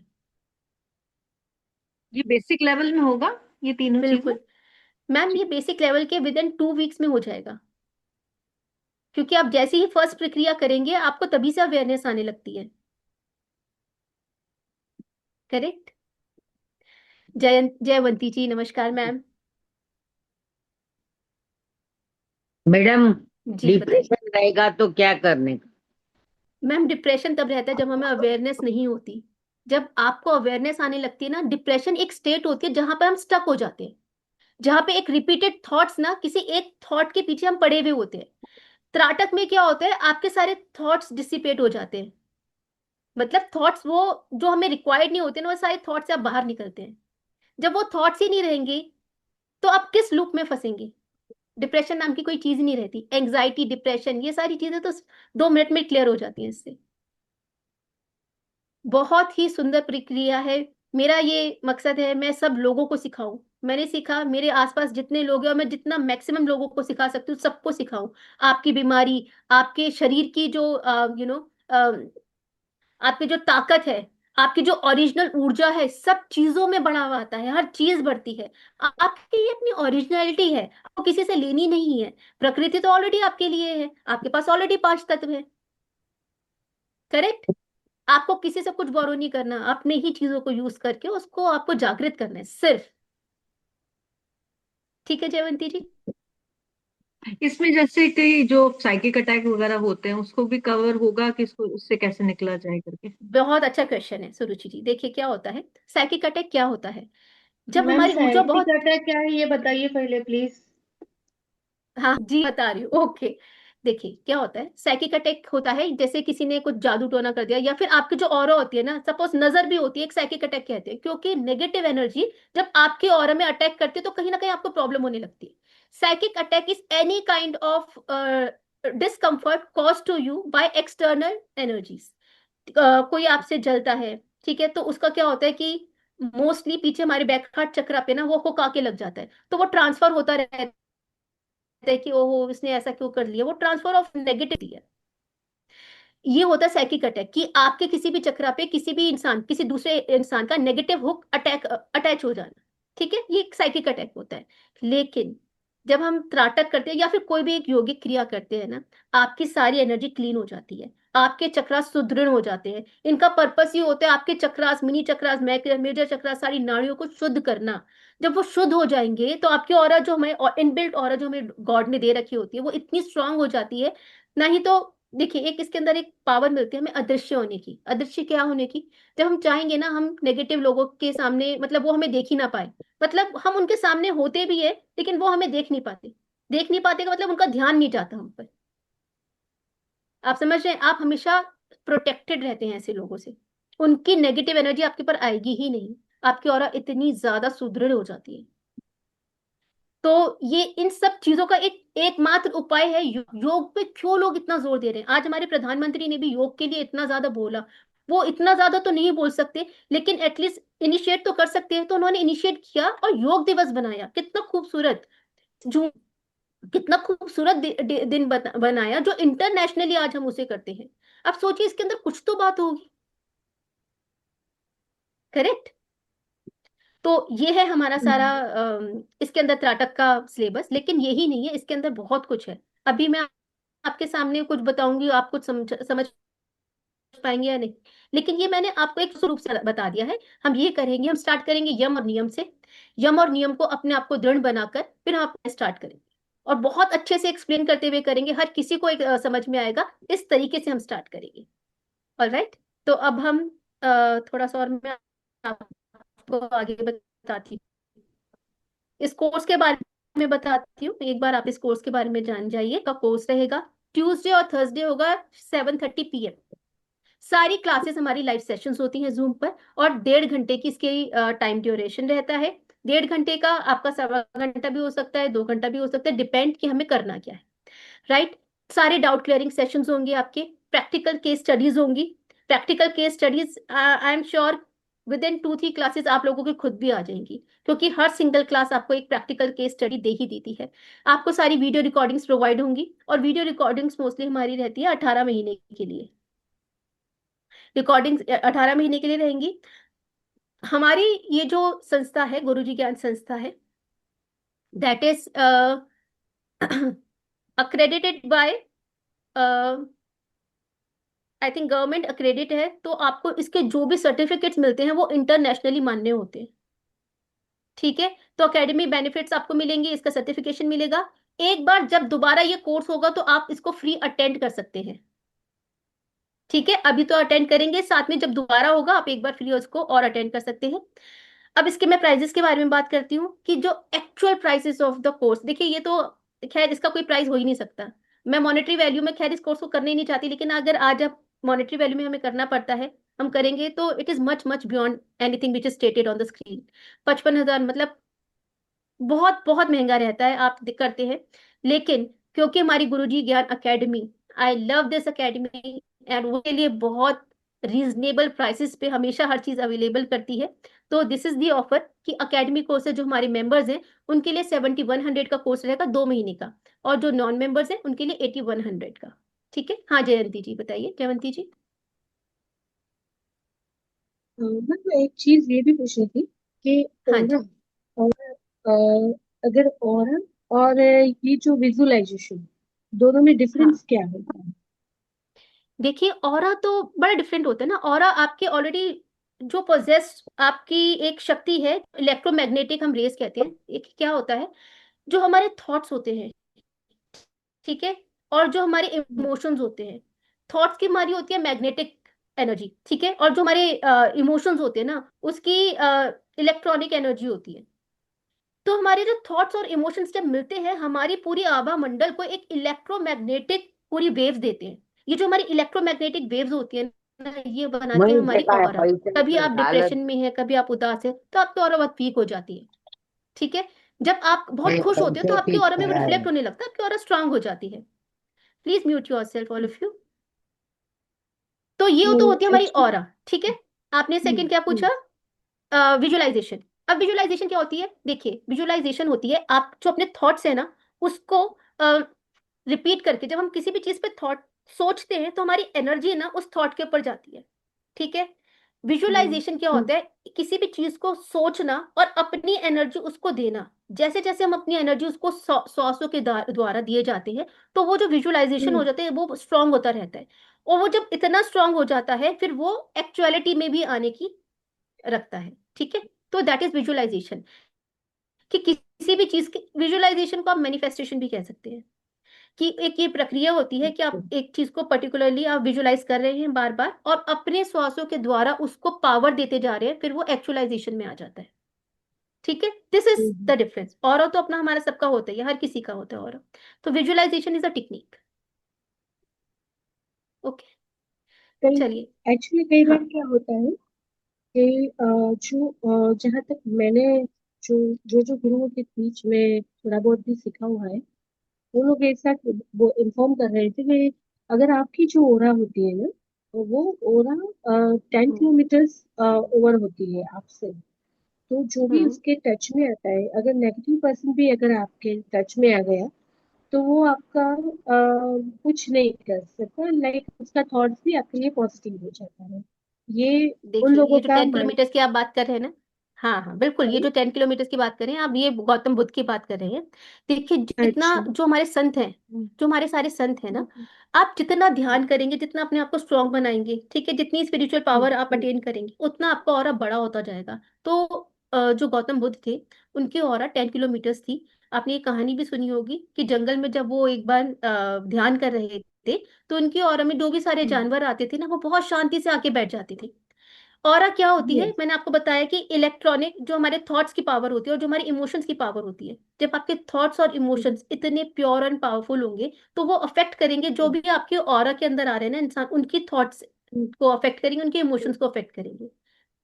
ये बेसिक लेवल में होगा, ये तीनों चीजें। बिल्कुल मैम, ये बेसिक लेवल के विद इन 2 वीक्स में हो जाएगा। क्योंकि आप जैसे ही फर्स्ट प्रक्रिया करेंगे, आपको तभी से अवेयरनेस आने लगती है। करेक्ट। जयवंती जी नमस्कार मैम। मैडम, जी बताइए। डिप्रेशन रहेगा तो क्या करने का? मैम, डिप्रेशन तब रहता है जब हमें अवेयरनेस नहीं होती। जब आपको अवेयरनेस आने लगती है ना, डिप्रेशन एक स्टेट होती है जहां पर हम स्टक हो जाते हैं, जहां पे एक रिपीटेड थॉट्स ना, किसी एक थॉट के पीछे हम पड़े हुए होते हैं। त्राटक में क्या होता है, आपके सारे थॉट्स डिसिपेट हो जाते हैं। मतलब थॉट्स वो जो हमें रिक्वायर्ड नहीं होते ना, वो सारे थॉट्स से आप बाहर निकलते हैं। जब वो थॉट्स ही नहीं रहेंगे, तो आप किस लूप में फंसेंगे? डिप्रेशन नाम की कोई चीज ही नहीं रहती। एंग्जाइटी, डिप्रेशन, ये सारी चीजें तो 2 मिनट में क्लियर हो जाती हैं इससे। बहुत ही सुंदर प्रक्रिया है। मेरा ये मकसद है मैं सब लोगों को सिखाऊं। मैंने सीखा, मेरे आसपास जितने लोग हैं और मैं जितना मैक्सिमम लोगों को सिखा सकती हूँ सबको सिखाऊं। आपकी बीमारी, आपके शरीर की जो आपकी जो ताकत है, आपकी जो ओरिजिनल ऊर्जा है, सब चीजों में बढ़ावा आता है, हर चीज बढ़ती है। आपकी ये अपनी ओरिजिनलिटी है, आपको किसी से लेनी नहीं है। प्रकृति तो ऑलरेडी आपके लिए है, आपके पास ऑलरेडी पांच तत्व है। करेक्ट। आपको किसी से कुछ बोरो नहीं करना, अपने ही चीजों को यूज करके उसको आपको जागृत करना है सिर्फ। ठीक है जयवंती जी। इसमें जैसे कई जो साइकिक अटैक वगैरह होते हैं उसको भी कवर होगा कि इसको उससे कैसे निकला जाए करके? बहुत अच्छा क्वेश्चन है सुरुचि जी। देखिए क्या होता है, साइकिक अटैक क्या होता है, जब मैम हमारी ऊर्जा साइकिक बहुत। अटैक क्या है ये बताइए पहले प्लीज। हाँ जी बता रही हूँ, ओके। देखिए क्या होता है, साइकिक अटैक होता है जैसे किसी ने कुछ जादू टोना कर दिया, या फिर आपकी जो ऑरा होती है ना, सपोज नजर भी होती है, एक साइकिक अटैक कहते हैं, क्योंकि नेगेटिव एनर्जी जब आपके ऑरा में अटैक करती है तो कहीं ना कहीं आपको प्रॉब्लम होने लगती है। Psychic attack is any kind of discomfort cause to you by external energies. कोई आपसे जलता है, ठीक है, तो उसका क्या होता है कि मोस्टली पीछे हमारे बैक हार्ट चक्रा पे ना वो हुक आके लग जाता है, तो वो ट्रांसफर होता रहता है कि ओहो इसने ऐसा क्यों कर लिया, वो ट्रांसफर ऑफ नेगेटिव है। ये होता है साइकिक अटैक कि आपके किसी भी चक्रा पे किसी भी इंसान, किसी दूसरे इंसान का नेगेटिव हुक अटैक अटैच हो जाना। ठीक है, ये एक साइकिक अटैक होता है। लेकिन जब हम त्राटक करते हैं या फिर कोई भी एक योगिक क्रिया करते हैं ना, आपकी सारी एनर्जी क्लीन हो जाती है, आपके चक्रास सुदृढ़ हो जाते हैं। इनका पर्पस ये होता है आपके चक्रास, मिनी चक्रास, मेजर चक्रास, सारी नाड़ियों को शुद्ध करना। जब वो शुद्ध हो जाएंगे तो आपकी ऑरा जो हमें इनबिल्ट ऑरा जो हमें गॉड ने दे रखी होती है वो इतनी स्ट्रांग हो जाती है। नहीं तो देखिए, एक इसके अंदर एक पावर मिलती है हमें अदृश्य होने की। अदृश्य क्या होने की, जब हम चाहेंगे ना हम नेगेटिव लोगों के सामने, मतलब वो हमें देख ही ना पाए, मतलब हम उनके सामने होते भी है लेकिन वो हमें देख नहीं पाते। देख नहीं पाते का मतलब उनका ध्यान नहीं जाता हम पर। आप समझ रहे हैं, आप हमेशा प्रोटेक्टेड रहते हैं ऐसे लोगों से। उनकी नेगेटिव एनर्जी आपके पर आएगी ही नहीं, आपकी ऑरा इतनी ज्यादा सुदृढ़ हो जाती है। तो ये इन सब चीजों का एक एकमात्र उपाय है योग पे क्यों लोग इतना जोर दे रहे हैं। आज हमारे प्रधानमंत्री ने भी योग के लिए इतना ज्यादा बोला। वो इतना ज्यादा तो नहीं बोल सकते लेकिन एटलीस्ट इनिशिएट तो कर सकते हैं, तो उन्होंने इनिशिएट किया और योग दिवस बनाया। कितना खूबसूरत, जो कितना खूबसूरत दिन बनाया, जो इंटरनेशनली आज हम उसे करते हैं। अब सोचिए इसके अंदर कुछ तो बात होगी। करेक्ट। तो ये है हमारा सारा इसके अंदर त्राटक का सिलेबस। लेकिन यही नहीं है, इसके अंदर बहुत कुछ है। अभी मैं आपके सामने कुछ बताऊंगी, आप कुछ समझ पाएंगे या नहीं, लेकिन ये मैंने आपको एक स्वरूप से बता दिया है। हम ये करेंगे, हम स्टार्ट करेंगे यम और नियम से। यम और नियम को अपने आप को दृढ़ बनाकर फिर हम स्टार्ट करेंगे, और बहुत अच्छे से एक्सप्लेन करते हुए करेंगे, हर किसी को एक समझ में आएगा। इस तरीके से हम स्टार्ट करेंगे। ऑलराइट। तो अब हम थोड़ा सा और मैं आपको आगे बताती हूँ, इस कोर्स के बारे में बताती हूँ। एक बार आप इस कोर्स के बारे में जान जाइए। का कोर्स रहेगा ट्यूसडे और थर्सडे होगा 7:30 PM। सारी क्लासेस हमारी लाइव सेशंस होती हैं जूम पर, और 1.5 घंटे की इसकी टाइम ड्यूरेशन रहता है। 1.5 घंटे का आपका सवा घंटा भी हो सकता है, 2 घंटा भी हो सकता है, डिपेंड कि हमें करना क्या है। राइट। सारे डाउट क्लियरिंग सेशंस होंगे आपके, प्रैक्टिकल केस स्टडीज होंगी। Practical case studies I am sure with in 2-3 classes आप लोगों की खुद भी आ जाएंगी, क्योंकि हर सिंगल क्लास आपको एक प्रैक्टिकल केस स्टडी दे ही देती है। आपको सारी वीडियो रिकॉर्डिंग्स प्रोवाइड होंगी, और वीडियो रिकॉर्डिंग्स मोस्टली हमारी रहती है 18 महीने के लिए। रिकॉर्डिंग्स 18 महीने के लिए रहेंगी। हमारी ये जो संस्था है, गुरुजी ज्ञान संस्था है, that is accredited by, I think government accredit है, तो आपको इसके जो भी सर्टिफिकेट्स मिलते हैं वो इंटरनेशनली मान्य होते हैं। ठीक है, तो एकेडमी बेनिफिट्स आपको मिलेंगे, इसका सर्टिफिकेशन मिलेगा। एक बार जब दोबारा ये कोर्स होगा तो आप इसको फ्री अटेंड कर सकते हैं। ठीक है, अभी तो अटेंड करेंगे, साथ में जब दोबारा होगा आप एक बार फ्री उसको और अटेंड कर सकते हैं। अब इसके मैं प्राइजेस के बारे में बात करती हूँ कि जो actual prices of the course, देखिए ये तो खैर इसका कोई प्राइस हो ही नहीं सकता। मैं मॉनेटरी वैल्यू में खैर इस कोर्स को करने ही नहीं चाहती, लेकिन अगर आज आप मॉनेटरी वैल्यू में हमें करना पड़ता है, हम करेंगे, तो it is much much beyond anything which is stated on the screen. 55,000 मतलब बहुत बहुत महंगा रहता है, आप करते हैं। लेकिन क्योंकि हमारी गुरुजी ज्ञान academy, I love this academy, and उसके लिए बहुत रीजनेबल प्राइसेस पे हमेशा हर चीज अवेलेबल करती है। तो दिस इज दी ऑफर कि अकेडमी कोर्स है, जो हमारे मेंबर्स हैं उनके लिए 7100 का कोर्स रहेगा 2 महीने का, और जो नॉन मेंबर्स हैं उनके लिए 8100 का। ठीक है। हाँ जयंती जी बताइए, जयंती जी। मैं एक चीज ये भी पूछ रही थी कि हाँ ऑरा जी। और अगर ऑरा और ये जो विजुअलाइजेशन, दोनों में हाँ डिफरेंस क्या होता है? देखिए, ऑरा तो बड़ा डिफरेंट होता है ना। ऑरा आपके ऑलरेडी जो पोजेस आपकी एक शक्ति है, इलेक्ट्रोमैग्नेटिक हम रेस कहते हैं। एक क्या होता है, जो हमारे थॉट्स होते हैं, ठीक है, और जो हमारे इमोशंस होते हैं। थॉट्स की हमारी होती है मैग्नेटिक एनर्जी, ठीक है, और जो हमारे इमोशंस होते हैं ना, उसकी इलेक्ट्रॉनिक एनर्जी होती है। तो हमारे जो थॉट्स और इमोशंस जब मिलते हैं, हमारी पूरी आभा मंडल को एक इलेक्ट्रोमैग्नेटिक पूरी वेव्स देते हैं। ये जो हमारी इलेक्ट्रोमैग्नेटिक वेव्स होती है ना, ये बनाती है वही हमारी देखा है ऑरा। पैसे कभी से आप हालत डिप्रेशन में है, कभी आप उदास है, तो आपकी ऑरा बहुत वीक हो जाती है। ठीक है। जब आप बहुत में खुश होते हैं तो पैसे आपकी ऑरा में पीछे वो है। रिफ्लेक्ट होने लगता है, आपकी ऑरा स्ट्रांग हो जाती है। Please mute your self all of you. तो ये तो तो होती है हमारी एक्चुअली ऑरा। ठीक है। आपने सेकंड क्या पूछा? विजुअलाइजेशन। अब विजुअलाइजेशन क्या होती है? देखिए, विजुअलाइजेशन होती है आप जो अपने थॉट्स है ना, उसको रिपीट करके, जब हम किसी भी चीज पे थॉट सोचते हैं तो हमारी एनर्जी ना उस थॉट के ऊपर जाती है। ठीक है। विजुअलाइजेशन क्या होता है? किसी भी चीज को सोचना और अपनी एनर्जी उसको देना। जैसे जैसे हम अपनी एनर्जी उसको श्वासों के द्वारा दिए जाते हैं, तो वो जो विजुअलाइजेशन हो जाता है वो स्ट्रांग होता रहता है। और वो जब इतना स्ट्रांग हो जाता है, फिर वो एक्चुअलिटी में भी आने की रखता है। ठीक है। तो दैट इज विजुअलाइजेशन। कि किसी भी चीज की विजुअलाइजेशन को आप मैनिफेस्टेशन भी कह सकते हैं। कि एक ये प्रक्रिया होती है कि आप एक चीज को पर्टिकुलरली आप विजुअलाइज कर रहे हैं बार बार, और अपने श्वासों के द्वारा उसको पावर देते जा रहे हैं, फिर वो एक्चुअलाइजेशन में आ जाता है। ठीक है। This is the difference. और तो अपना हमारा सबका होता है, ये हर किसी का होता है और। तो visualisation is a technique. Okay. कई चलिए। एक्चुअली कई हाँ। बार क्या होता है कि जहाँ तक मैंने जो जो जो गुरुओं के बीच में थोड़ा बहुत भी सीखा हुआ है, वो लोग एक साथ वो इन्फॉर्म कर रहे थे कि अगर आपकी जो ओरा होती है ना, तो वो ओरा 10 किलोमीटर्स ओवर होती है आपसे। तो जो भी हम्म। उसके टच में आता है, अगर नेगेटिव पर्सन भी अगर आपके टच में आ गया, तो वो आपका कुछ नहीं कर सकता, लाइक उसका थॉट्स भी आपके लिए पॉजिटिव हो जाता है। ये उन देखिए, लोगों ये जो का 10 किलोमीटर की आप बात कर रहे हैं ना, हाँ हाँ बिल्कुल, ये जो 10 किलोमीटर की बात कर रहे हैं आप, ये गौतम बुद्ध की बात कर रहे हैं। देखिए, जितना अच्छा। जो हमारे संत हैं, जो हमारे सारे संत हैं ना, आप जितना ध्यान करेंगे, जितना अपने आप को स्ट्रांग बनाएंगे, ठीक है, जितनी स्पिरिचुअल पावर आप अटेन करेंगे, उतना आपका ऑरा बड़ा होता जाएगा। तो जो गौतम बुद्ध थे, उनकी ऑरा 10 किलोमीटर थी। आपने ये कहानी भी सुनी होगी कि जंगल में जब वो एक बार ध्यान कर रहे थे, तो उनकी ऑरा में जो भी सारे जानवर आते थे ना, वो बहुत शांति से आके बैठ जाते थे। ऑरा क्या होती है? यस। मैंने आपको बताया कि इलेक्ट्रॉनिक जो हमारे थॉट्स की पावर होती है और जो हमारे इमोशंस की पावर होती है। जब आपके थॉट्स और इमोशंस इतने प्योर एंड पावरफुल होंगे, तो वो अफेक्ट करेंगे जो भी आपके ऑरा के अंदर आ रहे हैं ना इंसान, उनकी थॉट्स को अफेक्ट करेंगे, उनके इमोशंस को अफेक्ट करेंगे।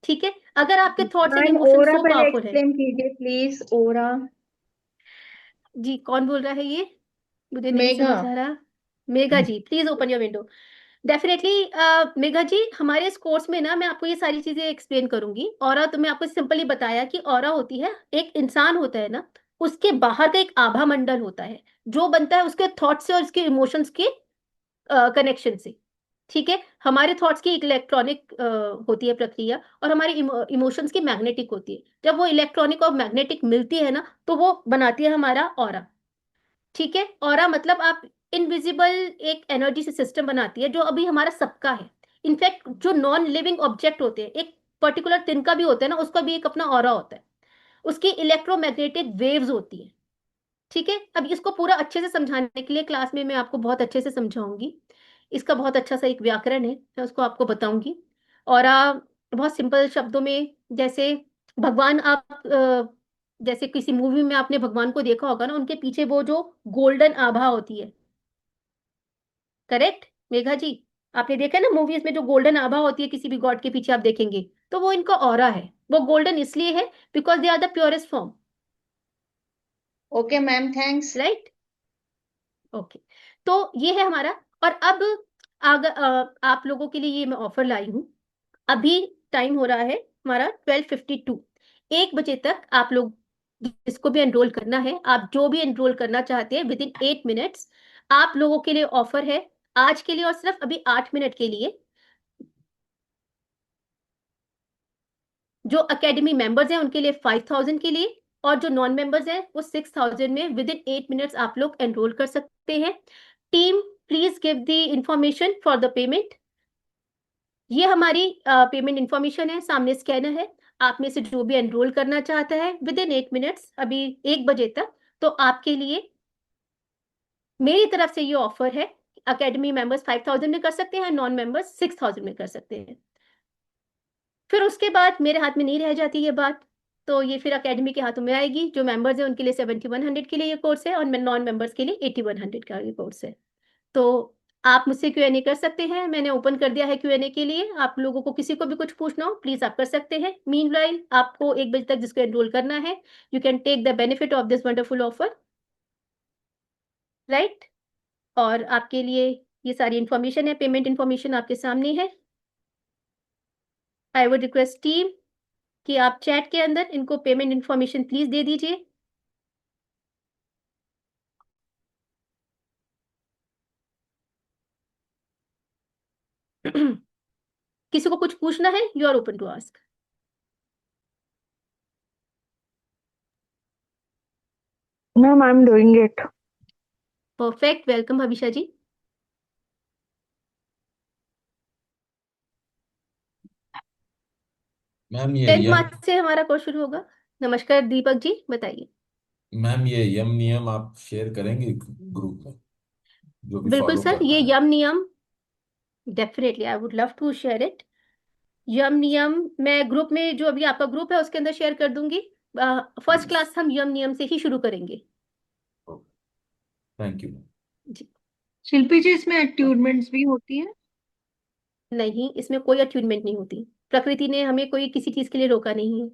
ठीक है। अगर आपके थॉट्स एंड मैम इमोशंस ओरा सो पहले पावरफुल है। एक्सप्लेन कीजिए प्लीज। ओरा। जी, कौन बोल रहा है ये? मुझे नहीं मेघा। समझ आ रहा। Megha ji, please open your window. Definitely. Megha ji, हमारे इस कोर्स में ना मैं आपको ये सारी चीजें एक्सप्लेन करूंगी। ऑरा तो मैं आपको सिंपली बताया कि ऑरा होती है, एक इंसान होता है ना, उसके बाहर का एक आभा मंडल होता है, जो बनता है उसके थॉट से और उसके इमोशंस के कनेक्शन से। ठीक है। हमारे थॉट्स की इलेक्ट्रॉनिक होती है प्रक्रिया, और हमारे इमोशंस की मैग्नेटिक होती है। जब वो इलेक्ट्रॉनिक और मैग्नेटिक मिलती है ना, तो वो बनाती है हमारा ऑरा। ठीक है। ऑरा मतलब आप इनविजिबल एक एनर्जी से सिस्टम बनाती है, जो अभी हमारा सबका है। इनफैक्ट जो नॉन लिविंग ऑब्जेक्ट होते हैं, एक पर्टिकुलर तिनका भी होता है ना, उसका भी एक अपना ऑरा होता है। उसकी इलेक्ट्रोमैग्नेटिक वेव्स होती है। ठीक है। अब इसको पूरा अच्छे से समझाने के लिए क्लास में मैं आपको बहुत अच्छे से समझाऊंगी। इसका बहुत अच्छा सा एक व्याकरण है, मैं उसको आपको बताऊंगी। और बहुत सिंपल शब्दों में, जैसे भगवान आप जैसे किसी मूवी में आपने भगवान को देखा होगा ना, उनके पीछे वो जो गोल्डन आभा होती है। करेक्ट मेघा जी? आपने देखा है ना मूवीज में जो गोल्डन आभा होती है किसी भी गॉड के पीछे, आप देखेंगे तो वो इनका ऑरा है। वो गोल्डन इसलिए है because they are the purest form. Okay ma'am, thanks. Right. Okay. तो ये है हमारा। और अब अगर आप लोगों के लिए ये मैं ऑफर लाई हूँ। अभी टाइम हो रहा है हमारा 12:52। 1 बजे तक आप लोग जिसको भी एनरोल करना है, आप जो भी एनरोल करना चाहते हैं, विद इन 8 मिनट्स आप लोगों के लिए ऑफर है। आज के लिए और सिर्फ अभी 8 मिनट के लिए जो अकेडमी मेंबर्स हैं उनके लिए 5,000 के लिए, और जो नॉन मेंबर्स हैं वो 6,000 में विद इन 8 मिनट्स आप लोग एनरोल कर सकते हैं। Team, please give the information for the payment. ये हमारी पेमेंट इंफॉर्मेशन है, सामने स्कैनर है। आप में से जो भी एनरोल करना चाहता है विद इन 8 मिनट्स, अभी 1 बजे तक, तो आपके लिए मेरी तरफ से ये ऑफर है। अकेडमी मेंबर्स 5,000 में कर सकते हैं, नॉन मेंबर्स 6,000 में कर सकते हैं। फिर उसके बाद मेरे हाथ में नहीं रह जाती ये बात, तो ये फिर अकेडमी के हाथों में आएगी। जो मेंबर्स हैं उनके लिए 7,100 के लिए ये कोर्स है, और नॉन मेंबर्स के लिए 8,100 का ये कोर्स है। तो आप मुझसे Q&A कर सकते हैं, मैंने ओपन कर दिया है Q&A के लिए। आप लोगों को किसी को भी कुछ पूछना हो प्लीज आप कर सकते हैं। मीनवाइल आपको 1 बजे तक जिसको एनरोल करना है, you can take the benefit of this wonderful offer, right. और आपके लिए ये सारी इंफॉर्मेशन है, पेमेंट इंफॉर्मेशन आपके सामने है। आई वुड रिक्वेस्ट टीम कि आप चैट के अंदर इनको पेमेंट इंफॉर्मेशन प्लीज दे दीजिए। किसी को कुछ पूछना है, you are open to ask. Ma'am, I'm doing it. Perfect, welcome Bhavishya ji. Ma'am ये 10 यम मार्च से हमारा कोर्स शुरू होगा। नमस्कार दीपक जी, बताइए। मैम ये यम नियम आप शेयर करेंगे ग्रुप में, जो भी बिल्कुल फॉलो सर, करना ये है। यम नियम definitely I would love to share it. यम नियम मैं ग्रुप में, जो अभी आपका ग्रुप है उसके अंदर शेयर कर दूंगी। फर्स्ट क्लास हम यम नियम से ही शुरू करेंगे। Thank you. जी। शिल्पी जी, इसमें अट्यूनमेंट्स भी होती है? नहीं, इसमें कोई अट्यूनमेंट नहीं होती। प्रकृति ने हमें कोई किसी चीज के लिए रोका नहीं है।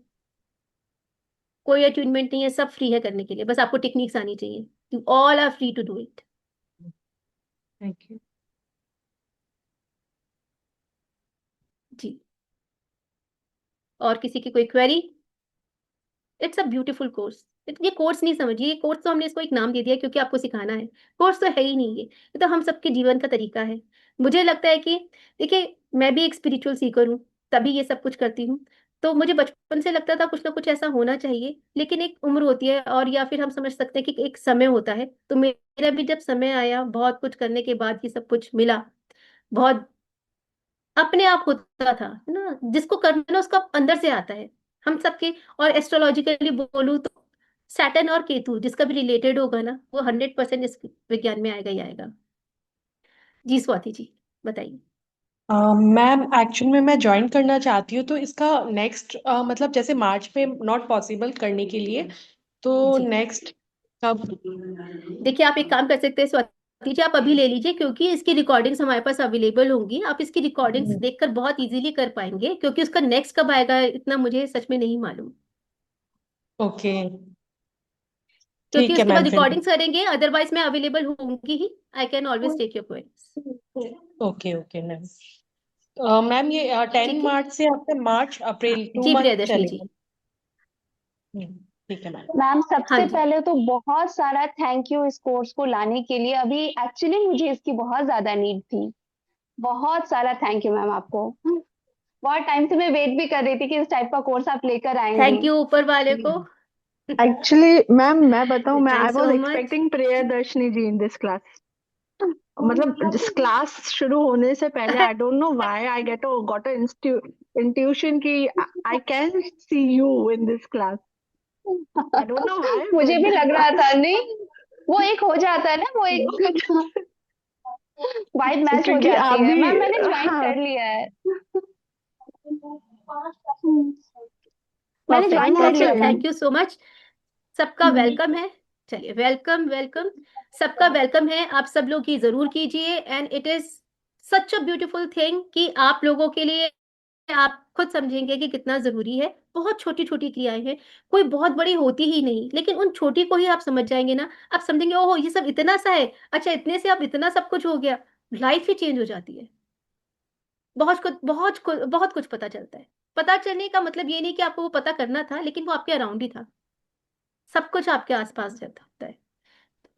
कोई अट्यूनमेंट नहीं है, सब फ्री है करने के लिए, बस आपको टेक्निक्स आनी चाहिए। You all are free to do it. Thank you. जी। और किसी की कोई query? It's a beautiful course. ये कोर्स नहीं समझिए, ये कोर्स तो हमने इसको एक नाम दे दिया क्योंकि आपको सिखाना है। कोर्स तो है ही नहीं ये तो हम सबके जीवन का तरीका है। मुझे लगता है कि देखिए, मैं भी एक स्पिरिचुअल सीकर हूँ, तभी ये सब कुछ करती हूँ। तो मुझे बचपन से लगता था कुछ ना कुछ ऐसा होना चाहिए, लेकिन एक उम्र होती है, और या फिर हम समझ सकते हैं कि एक समय होता है। तो मेरा भी जब समय आया, बहुत कुछ करने के बाद ये सब कुछ मिला। बहुत अपने आप होता था ना, जिसको करना ना उसका अंदर से आता है हम सबके। और एस्ट्रोलॉजिकली बोलूं तो सैटर्न और केतु जिसका भी रिलेटेड होगा ना, वो 100% इस विज्ञान में आएगा ही आएगा। जी स्वाति जी, बताइए। मैम एक्चुअल में मैं ज्वाइन करना चाहती हूँ, तो इसका नेक्स्ट मतलब जैसे मार्च में नॉट पॉसिबल करने के लिए, तो जी नेक्स्ट कब? देखिए, आप एक काम कर सकते हैं स्वाति जी, आप अभी ले लीजिए, क्योंकि इसकी रिकॉर्डिंग्स हमारे पास अवेलेबल होंगी। आप इसकी रिकॉर्डिंग्स देखकर बहुत इजीली कर पाएंगे, क्योंकि उसका नेक्स्ट कब आएगा इतना मुझे सच में नहीं मालूम। ओके, क्योंकि ठीक है उसके बाद मैम फिर। रिकॉर्डिंग्स करेंगे, अदरवाइज मैं अवेलेबल होंगी ही। I can always take your queries. Okay okay ma'am. Ma'am ये 10 ठीक है। मार्च से आपका मार्च अप्रैल टू जी मंथ प्रियदर्शनी जी। चलेगा। ठीक है मैम। मैम हाँ सबसे जी। पहले तो बहुत सारा थैंक यू इस कोर्स को लाने के लिए। अभी एक्चुअली मुझे इसकी बहुत ज्यादा नीड थी। बहुत सारा थैंक यू मैम आपको। बहुत टाइम से मैं वेट भी कर रही थी कि इस टाइप का कोर्स आप लेकर आएंगी। थैंक यू ऊपर वाले को। एक्चुअली मैम मैं बताऊं, मैं I thanks was so much. Expecting Priyadarshini ji in this class. मतलब जिस क्लास शुरू होने से पहले I don't know why I got a intuition कि I can see you in this class. I don't know why मुझे भी लग रहा था, बट नहीं वो एक हो जाता है ना, वो एक वाइब मैच हो क्योंकि आप जाती है। भी मैम मैंने ज्वाइन हाँ कर लिया है। मैंने ज्वाइन परफेक्ट, कर मैम लिया perfect, ma'am. Thank you so much. सबका वेलकम है। चलिए, वेलकम वेलकम, सबका वेलकम है। आप सब लोग ये जरूर कीजिए, and it is such a beautiful thing कि आप लोगों के लिए, आप खुद समझेंगे कि कितना जरूरी है। बहुत छोटी छोटी क्रियाएं हैं, कोई बहुत बड़ी होती ही नहीं, लेकिन उन छोटी को ही आप समझ जाएंगे ना, आप समझेंगे ओहो ये सब इतना सा है, अच्छा इतने से अब इतना सब कुछ हो गया। लाइफ ही चेंज हो जाती है। बहुत कुछ पता चलता है। पता चलने का मतलब ये नहीं कि आपको वो पता करना था, लेकिन वो आपके अराउंड ही था, सब कुछ आपके आसपास रहता होता है।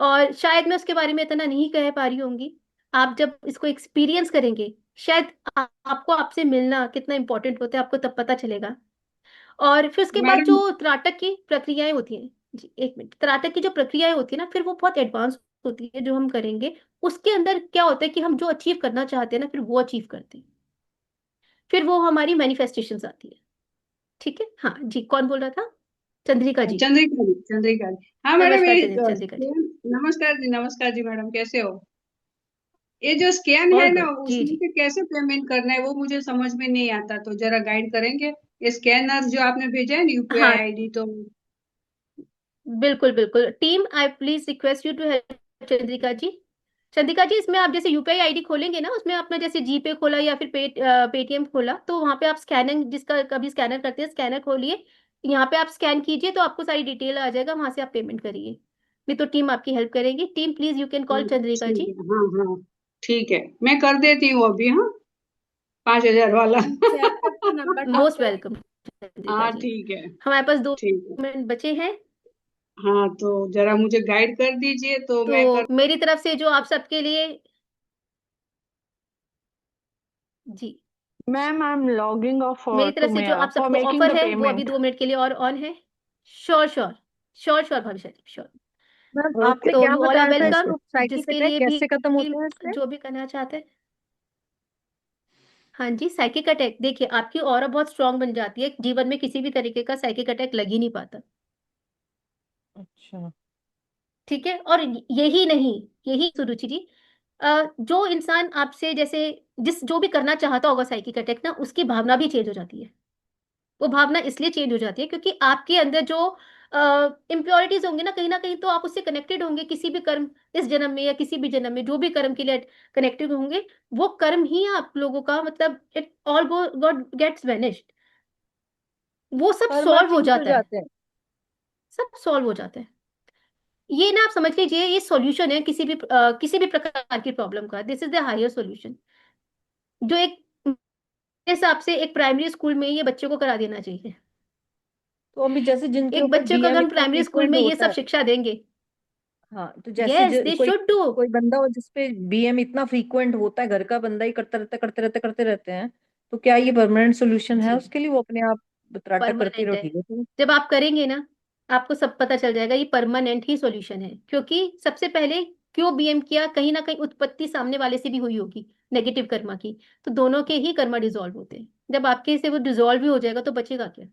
और शायद मैं उसके बारे में इतना नहीं कह पा रही होंगी, आप जब इसको एक्सपीरियंस करेंगे शायद आपको आपसे मिलना कितना इंपॉर्टेंट होता है आपको तब पता चलेगा। और फिर उसके बाद मैडम जो त्राटक की प्रक्रियाएं होती हैं, जी एक मिनट, त्राटक की जो प्रक्रियाएं होती है ना, फिर वो बहुत एडवांस होती है जो हम करेंगे। उसके अंदर क्या होता है कि हम जो अचीव करना चाहते हैं ना, फिर वो अचीव करते हैं। फिर वो हमारी मैनिफेस्टेशंस आती है। ठीक है, हाँ जी, कौन बोल रहा था? चंद्रिका जी। चंद्रिका जी, चंद्रिका जी, हाँ मैडम, नमस्कार ये चंद्रिका जी। नमस्कार जी मैडम, कैसे हो? ये जो स्कैन है ऑल ना, गुड जी उसमें जी। से कैसे पेमेंट करना है वो मुझे समझ में नहीं आता, तो जरा गाइड करेंगे? ये स्कैनर जो आपने भेजा है ना, यूपीआई हाँ आईडी, तो बिल्कुल बिल्कुल, team I please request you to help Chandrika ji. Chandrika ji, इसमें आप जैसे यूपीआई आईडी खोलेंगे ना, उसमें आपने जैसे जीपे खोला या फिर पेटीएम खोला, तो वहां पे आप स्कैनिंग, जिसका कभी स्कैनर करते हैं, स्कैनर खोलिए, यहाँ पे आप स्कैन कीजिए तो आपको सारी डिटेल आ जाएगा, वहां से आप पेमेंट करिए। नहीं तो टीम आपकी हेल्प करेगी। Team please you can call Chandrika ठीक जी। है, हाँ हाँ, ठीक है, मैं कर देती हूँ अभी, हाँ, 5,000 वाला। चैट करके नंबर ड्रॉप मोस्ट करें। वेलकम चंद्रिका हाँ जी। ठीक है, हमारे पास दो ठीक है, मिनट बचे हैं, हाँ तो जरा मुझे गाइड कर दीजिए तो मैं कर। तो मेरी तरफ से जो आप सबके लिए, जी, ma'am I am logging off मेरी टू तरफ से जो आप फॉर सबको मेकिंग ऑफर द है वो अभी पेमेंट। 2 मिनट के लिए और ऑन है। श्योर श्योर, श्योर श्योर भविष्य जी, श्योर। मैम ओके, आपने तो क्या यू ऑल आर बताया था वेलकम, इसको, साइकिक जिसके अटैक लिए भी कैसे खत्म होता है इससे? जो भी करना चाहते हैं। हाँ जी, साइकिक अटैक देखिए, आपकी ऑरा बहुत स्ट्रांग बन जाती है, जीवन में किसी भी तरीके का साइकिक अटैक लग ही नहीं पाता। अच्छा। ठीक है, और यही नहीं, यही सुरुचि जी, जो इंसान आपसे जैसे जिस जो भी करना चाहता होगा साइकिक अटैक ना, उसकी भावना भी चेंज हो जाती है। वो भावना इसलिए चेंज हो जाती है क्योंकि आपके अंदर जो इम्प्योरिटीज होंगे ना कहीं तो आप उससे कनेक्टेड होंगे, किसी भी कर्म, इस जन्म में या किसी भी जन्म में जो भी कर्म के लिए कनेक्टेड होंगे, वो कर्म ही आप लोगों का मतलब it all god gets vanished, वो सब कर्मा सॉल्व हो चेंज हो जाता है, जाते हैं। सब सॉल्व हो जाता है। ये ना आप समझ लीजिए, ये सॉल्यूशन है किसी भी प्रकार की प्रॉब्लम का, this is the higher solution, जो एक मेरे हिसाब से एक प्राइमरी स्कूल में ये बच्चे को करा देना चाहिए। तो अभी जैसे जिनके एक ऊपर बच्चे को अगर बीएम हम इतना प्राइमरी स्कूल फ्रीक्वेंट में ये होता सब है, शिक्षा देंगे, हाँ, तो जैसे यस दे कोई शुड डू। कोई बंदा हो जिसपे बीएम इतना फ्रीक्वेंट होता है, घर का बंदा ही करते रहते हैं, तो क्या ये परमानेंट सोल्यूशन है जी, उसके लिए? वो अपने आप त्राटक करती परमानेंट रहो, है। ठीक है तो। जब आप करेंगे ना, आपको सब पता चल जाएगा, ये परमानेंट ही सॉल्यूशन है। क्योंकि सबसे पहले क्यों बीएम किया, कहीं ना कहीं उत्पत्ति सामने वाले से भी हुई होगी नेगेटिव कर्मा की, तो दोनों के ही कर्मा डिसॉल्व होते हैं। जब आपके से वो डिसॉल्व भी हो जाएगा तो बचेगा क्या?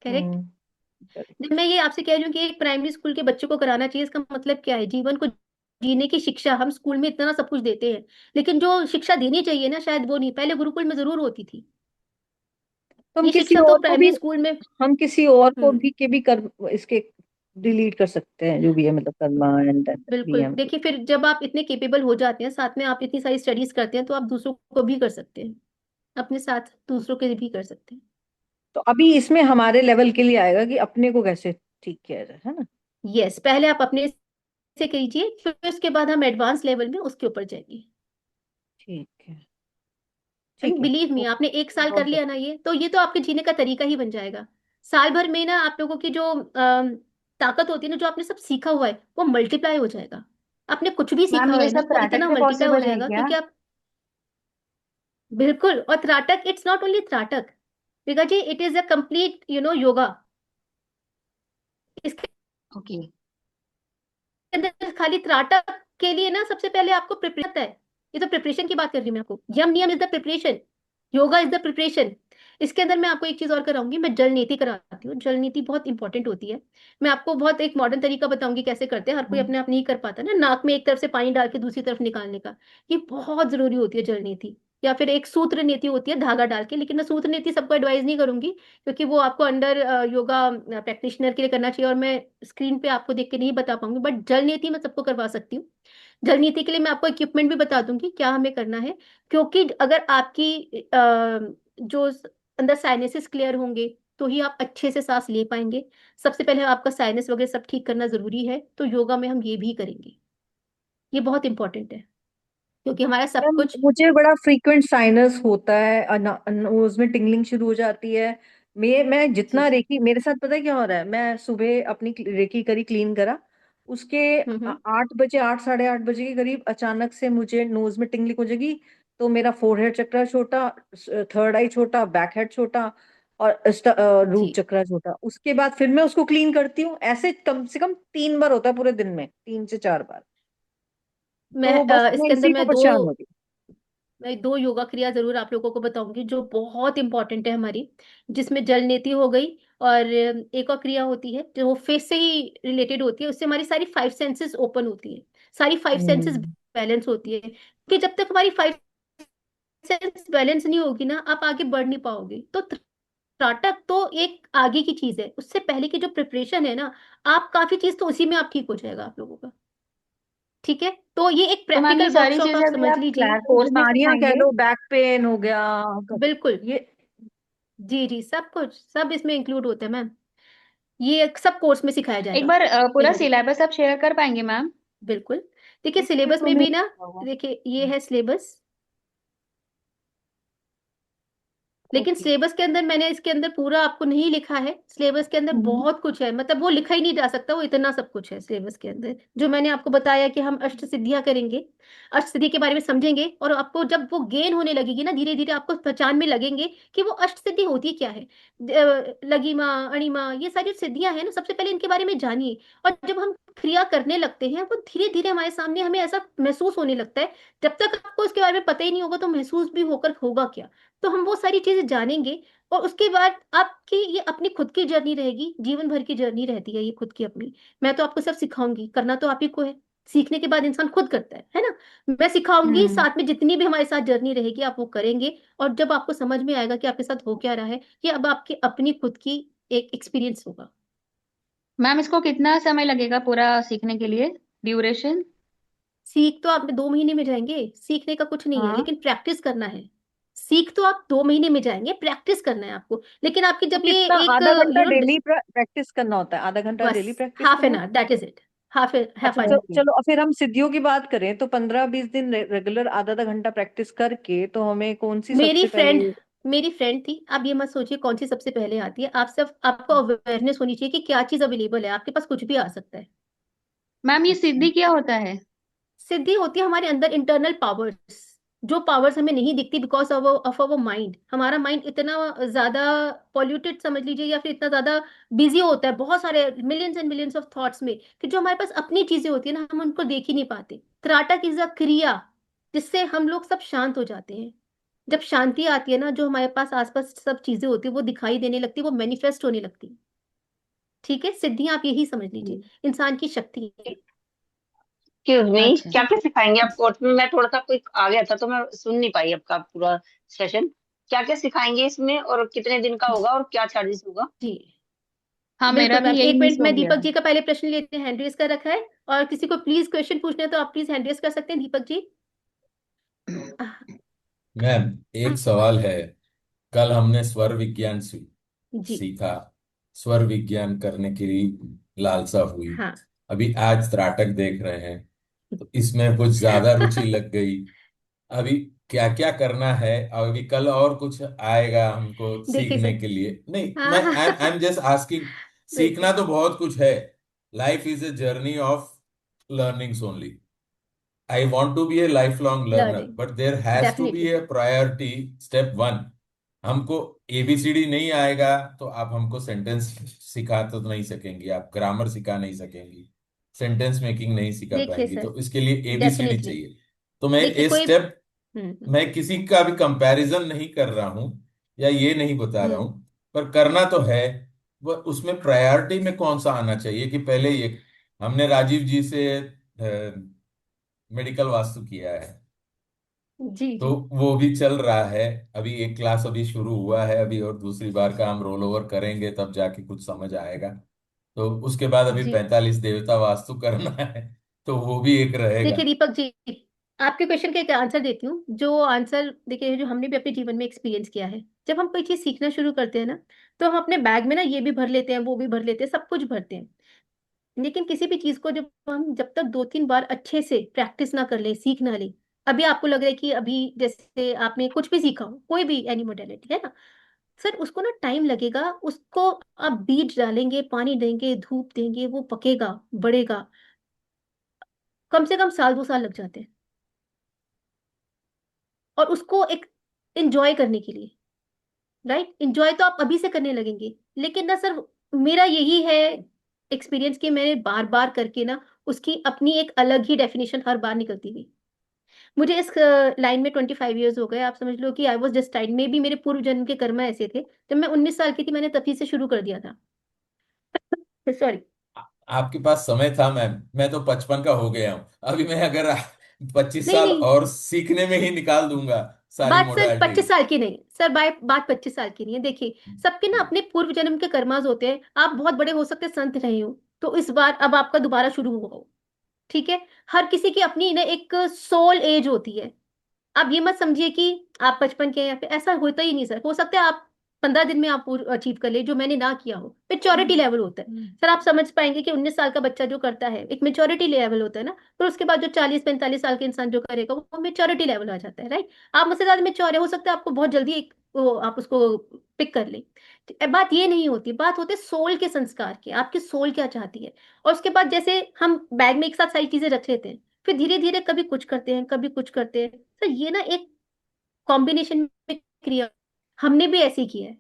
करेक्ट। हम्म। जब मैं ये आपसे कह रही हूँ कि एक प्राइमरी स्कूल के बच्चों को कराना चाहिए, इसका मतलब क्या है? जीवन को जीने की शिक्षा हम स्कूल में इतना सब कुछ देते हैं, लेकिन जो शिक्षा देनी चाहिए ना, शायद वो नहीं, पहले गुरुकुल में जरूर होती थी। तो हम ये किसी शिक्षा तो और को भी प्राइमरी स्कूल में। हम किसी और को हम्म, भी के भी कर इसके डिलीट कर सकते हैं, जो भी है, मतलब कर्मा एंड बिल्कुल। बीएम। देखिए, फिर जब आप इतने केपेबल हो जाते हैं, साथ में आप इतनी सारी स्टडीज करते हैं, तो आप दूसरों को भी कर सकते हैं, अपने साथ दूसरों के भी कर सकते हैं। तो अभी इसमें हमारे लेवल के लिए आएगा कि अपने को कैसे ठीक किया जाए, है ना? यस, पहले आप अपने से कीजिए, फिर उसके बाद हम एडवांस लेवल में उसके ऊपर जाएंगे। ठीक है, एंड ठीक है, बिलीव मी, आपने ओके, 1 साल कर बहुत लिया ना, ये तो आपके जीने का तरीका ही बन जाएगा। साल भर में ना आप लोगों की जो ताकत होती है ना, जो आपने सब सीखा हुआ है, वो मल्टीप्लाई हो जाएगा। आपने कुछ भी मैम सीखा हुआ ये है ना, सब वो त्राटक इतना पे मल्टीप्लाई हो पॉसिबल है जाएगा क्या? क्योंकि आप, बिल्कुल। और tratak it's not only tratak, because जी it is a complete yoga. इसके ओके। अंदर खाली त्राटक के लिए ना सबसे पहले आपको प्रिपरेशन है। ये तो प्रिपरेशन की बात कर रही हूँ मैं आपको, यम नियम is the preparation, yoga is the preparation. इसके अंदर मैं आपको एक चीज और कराऊंगी, मैं जल नीति कराती हूँ। जल नीति बहुत इंपॉर्टेंट होती है। मैं आपको बहुत एक मॉडर्न तरीका बताऊंगी कैसे करते हैं, हर कोई अपने आप नहीं कर पाता ना, नाक में एक तरफ से पानी डाल के दूसरी तरफ निकालने का, ये बहुत जरूरी होती है जल नीति। या फिर एक सूत्र नीति होती है धागा डाल के, लेकिन मैं सूत्र नीति सबको एडवाइज नहीं करूंगी, क्योंकि वो आपको अंडर योगा प्रैक्टिशनर के लिए करना चाहिए, और मैं स्क्रीन पे आपको देख के नहीं बता पाऊंगी। बट जल नीति मैं सबको करवा सकती हूँ। जल नीति के लिए मैं आपको इक्विपमेंट भी बता दूंगी क्या हमें करना है। क्योंकि अगर आपकी जो अंदर साइनेसिस क्लियर होंगे, तो ही आप अच्छे से सांस ले पाएंगे। सबसे पहले आपका साइनस वगैरह सब ठीक करना जरूरी है, तो योगा में हम ये भी करेंगे। ये बहुत इंपॉर्टेंट है, क्योंकि हमारा सब मैम कुछ। मुझे बड़ा फ्रीक्वेंट साइनस होता है, नोज में टिंगलिंग शुरू हो जाती है। मैं जी जितना जी। रेकी, मेरे साथ पता है क्या हो रहा है, मैं सुबह अपनी रेकी करी, क्लीन करा, उसके हम्म। 8 बजे, 8 साढ़े 8 बजे के करीब अचानक से मुझे नोज में टिंगलिंग हो जाएगी। तो मेरा फोरहेड चक्रा छोटा, थर्ड आई छोटा, बैक हेड छोटा, और रूट जी। चक्रा छोटा। उसके बाद फिर मैं उसको क्लीन करती हूँ, ऐसे कम से कम 3 बार होता है पूरे दिन में, 3 से 4 बार। मैं तो बस मैं इसके अंदर इसी को परेशान हो रही मैं दो योगा क्रिया जरूर आप लोगों को बताऊंगी जो बहुत इंपॉर्टेंट है हमारी, जिसमें जल नेति हो गई, और एक और क्रिया होती है जो फेस से ही रिलेटेड होती है, उससे हमारी सारी 5 सेंसेस ओपन होती है, सारी 5 सेंसेस हूँ। बैलेंस होती है, क्योंकि जब तक हमारी 5 सेंस बैलेंस नहीं होगी ना, आप आगे बढ़ नहीं पाओगे। तो त्राटक तो एक आगे की चीज है, उससे पहले की जो प्रिपरेशन है ना, आप काफी चीज तो उसी में आप ठीक हो जाएगा आप लोगों का। ठीक है, तो ये एक तो मैम ये प्रैक्टिकल सारी वर्कशॉप चीजें आप अभी समझ आप लीजिए। क्लास कोर्स में बीमारियां कह सिखाएंगे? लो, बैक पेन हो गया, बिल्कुल। ये। जी जी, सब कुछ सब इसमें इंक्लूड होता है मैम, ये सब कोर्स में सिखाया एक जाएगा। बार पूरा ठीक है, सिलेबस आप शेयर कर पाएंगे मैम? बिल्कुल। देखिए इसमें सिलेबस तो में नहीं भी ना, लिखा हुआ। देखिए ये है सिलेबस, लेकिन ओके। सिलेबस के अंदर मैंने इसके अंदर पूरा आपको नहीं लिखा है, सिलेबस के अंदर हम्म। बहुत कुछ है, मतलब वो लिखा ही नहीं जा सकता, वो इतना सब कुछ है सिलेबस के अंदर। जो मैंने आपको बताया कि हम अष्ट सिद्धियां करेंगे, अष्ट सिद्धि के बारे में समझेंगे, और आपको जब वो गेन होने लगेगी ना, धीरे धीरे आपको पहचान में लगेंगे कि वो अष्ट सिद्धि होती क्या है। लघिमा, अणिमा, ये सारी सिद्धियां हैं ना, सबसे पहले इनके बारे में जानिए। और जब हम क्रिया करने लगते हैं, वो धीरे धीरे हमारे सामने हमें ऐसा महसूस होने लगता है। जब तक आपको इसके बारे में पता ही नहीं होगा तो महसूस भी होकर होगा क्या। तो हम वो सारी चीजें जानेंगे, और उसके बाद आपकी ये अपनी खुद की जर्नी रहेगी, जीवन भर की जर्नी रहती है ये खुद की अपनी। मैं तो आपको सब सिखाऊंगी, करना तो आप ही को है, सीखने के बाद इंसान खुद करता है ना। मैं सिखाऊंगी, हम्म। साथ में जितनी भी हमारे साथ जर्नी रहेगी आप वो करेंगे। और जब आपको समझ में आएगा कि आपके साथ हो क्या रहा है, ये अब आपकी अपनी खुद की एक एक्सपीरियंस होगा। मैम इसको कितना समय लगेगा पूरा सीखने के लिए, ड्यूरेशन? सीख तो आप 2 महीने में जाएंगे, सीखने का कुछ नहीं है, हाँ। लेकिन प्रैक्टिस करना है। सीख तो आप 2 महीने में जाएंगे, प्रैक्टिस करना है आपको, लेकिन आपकी तो जब ये कितना, एक आधा घंटा यू नो, डेली प्रैक्टिस करना होता है? आधा घंटा बस डेली प्रैक्टिस हाफ एन करना? Hour, that is it. Half अच्छा, एन चलो आवर। ओके। चलो, फिर हम सिद्धियों की बात करें तो 15-20 दिन रेगुलर आधा आधा घंटा प्रैक्टिस करके तो हमें कौन सी मेरी सबसे पहले? फ्रेंड मेरी फ्रेंड थी, आप ये मत सोचिए कौन सी सबसे पहले आती है, आप सब आपको अवेयरनेस होनी चाहिए कि क्या चीज अवेलेबल है, आपके पास कुछ भी आ सकता है। मैम ये अच्छा। सिद्धि क्या होता है? सिद्धि होती है हमारे अंदर इंटरनल पावर्स, जो पावर्स हमें नहीं दिखती बिकॉज ऑफ अवर माइंड। हमारा माइंड इतना ज्यादा पॉल्यूटेड समझ लीजिए, या फिर इतना ज्यादा बिजी होता है बहुत सारे millions and millions of thoughts में, कि जो हमारे पास अपनी चीजें होती है ना, हम उनको देख ही नहीं पाते। त्राटक इज अ क्रिया जिससे हम लोग सब शांत हो जाते हैं। जब शांति आती है ना, जो हमारे पास आसपास सब चीजें होती है वो दिखाई देने लगती है, वो मैनिफेस्ट होने लगती है। ठीक है, सिद्धियां आप यही समझ लीजिए, इंसान की शक्ति है। एक्सक्यूज मी, अच्छा। क्या क्या सिखाएंगे आप कोर्स में? मैं थोड़ा सा कोई आ गया था तो मैं सुन नहीं पाई आपका पूरा सेशन। क्या क्या सिखाएंगे इसमें और कितने दिन का होगा और क्या चार्जेस होगा? जी हाँ मेरा बिल्कुल भी मैम, यही एक मिस मिनट, हो मैं गया। दीपक जी का पहले प्रश्न लेते हैं, हैंड रेज कर रखा है, और किसी को प्लीज क्वेश्चन पूछना है तो आप प्लीज हैंड रेज कर सकते हैं, दीपक जी। मैम एक सवाल है। कल हमने स्वर विज्ञान जी। सीखा। स्वर विज्ञान करने की लालसा हुई। हाँ। अभी आज त्राटक देख रहे हैं तो इसमें कुछ ज्यादा रुचि लग गई। अभी क्या क्या करना है? अभी कल और कुछ आएगा हमको देखिए सीखने सर। के लिए? नहीं, हाँ मैं हाँ आई एम जस्ट आस्किंग। सीखना बिल्कुल। तो बहुत कुछ है। Life is a journey of learnings only. I want to be a lifelong learner, learning, but there has to be definitely. a priority. Step one, हमको एबीसीडी नहीं आएगा तो आप हमको सेंटेंस सिखा तो नहीं सकेंगी, आप ग्रामर सिखा नहीं सकेंगी, सेंटेंस मेकिंग नहीं सिखा देखिए पाएंगी, सर, तो इसके लिए एबीसीडी डेफिनेटली। चाहिए। तो मैं देखिए ये कोई स्टेप, हम्म मैं किसी का भी कंपैरिजन नहीं कर रहा हूं या ये नहीं बता रहा हम्म हूं, पर करना तो है। वह उसमें प्रायोरिटी में कौन सा आना चाहिए कि पहले ये। हमने राजीव जी से मेडिकल वास्तु किया है, जी तो जी वो भी चल रहा है। अभी एक क्लास अभी शुरू हुआ है, अभी और दूसरी बार का हम रोल ओवर करेंगे तब जाके कुछ समझ आएगा। तो उसके बाद अभी जी। 45 देवता वास्तु करना है, तो वो भी एक रहेगा। देखिए दीपक जी, आपके क्वेश्चन का एक आंसर देती हूँ, जो आंसर देखिए जो हमने भी अपने जीवन में एक्सपीरियंस किया है। जब हम कोई चीज सीखना शुरू करते हैं ना, तो हम अपने बैग में ना ये भी भर लेते हैं, वो भी भर लेते हैं, सब कुछ भरते हैं। लेकिन किसी भी चीज को जब तक 2-3 बार अच्छे से प्रैक्टिस ना कर ले, सीख ना ले, अभी आपको लग रहा है कि अभी जैसे आपने कुछ भी सीखा हो, कोई भी एनी मोडेलिटी है ना सर, उसको ना टाइम लगेगा, उसको आप बीज डालेंगे, पानी देंगे, धूप देंगे, वो पकेगा, बढ़ेगा, कम से कम साल 2 साल लग जाते हैं। और उसको एक एंजॉय करने के लिए, राइट, एंजॉय तो आप अभी से करने लगेंगे, लेकिन ना सर, मेरा यही है एक्सपीरियंस कि मैंने बार बार करके ना उसकी अपनी एक अलग ही डेफिनेशन हर बार निकलती गई। मुझे इस लाइन में 25 ईयर्स हो गए, आप समझ लो कि I was just time, may be मेरे पूर्व जन्म के कर्म ऐसे थे, जब मैं 19 साल की थी मैंने तभी से शुरू कर दिया था। सॉरी। आपके पास समय था मैम, मैं तो 55 का हो गया हूँ अभी। मैं अगर 25 नहीं साल नहीं, और सीखने में ही निकाल दूंगा सारी बात सर मोडालिटी। 25 साल की नहीं सर, बात 25 साल की नहीं है। देखिए, सबके ना अपने पूर्व जन्म के कर्मास होते हैं, आप बहुत बड़े हो सकते हैं, संत रहे हो, तो इस बार अब आपका दोबारा शुरू हुआ हो, ठीक है। हर किसी की अपनी ना एक सोल एज होती है। आप ये मत समझिए कि आप 55 के हैं या फिर, ऐसा होता ही नहीं सर। हो सकता है आप 15 दिन में आप अचीव कर ले, जो मैंने ना किया हो। मेच्योरिटी लेवल होता है सर, आप समझ पाएंगे कि 19 साल का बच्चा जो करता है, एक मेच्योरिटी लेवल होता है ना, फिर उसके बाद जो 40-45 साल के इंसान जो करेगा वो मेच्योरिटी लेवल आ जाता है, राइट। आप मुझसे ज्यादा मेच्योर है, हो सकता है आपको बहुत जल्दी एक वो आप उसको पिक कर ले। तो बात ये नहीं होती, बात होती है सोल के संस्कार की, आपकी सोल क्या चाहती है। और उसके बाद जैसे हम बैग में एक साथ सारी चीजें रख लेते हैं, फिर धीरे धीरे कभी कुछ करते हैं, कभी कुछ करते हैं सर, ये ना एक कॉम्बिनेशन में क्रिया, हमने भी ऐसे ही किया है।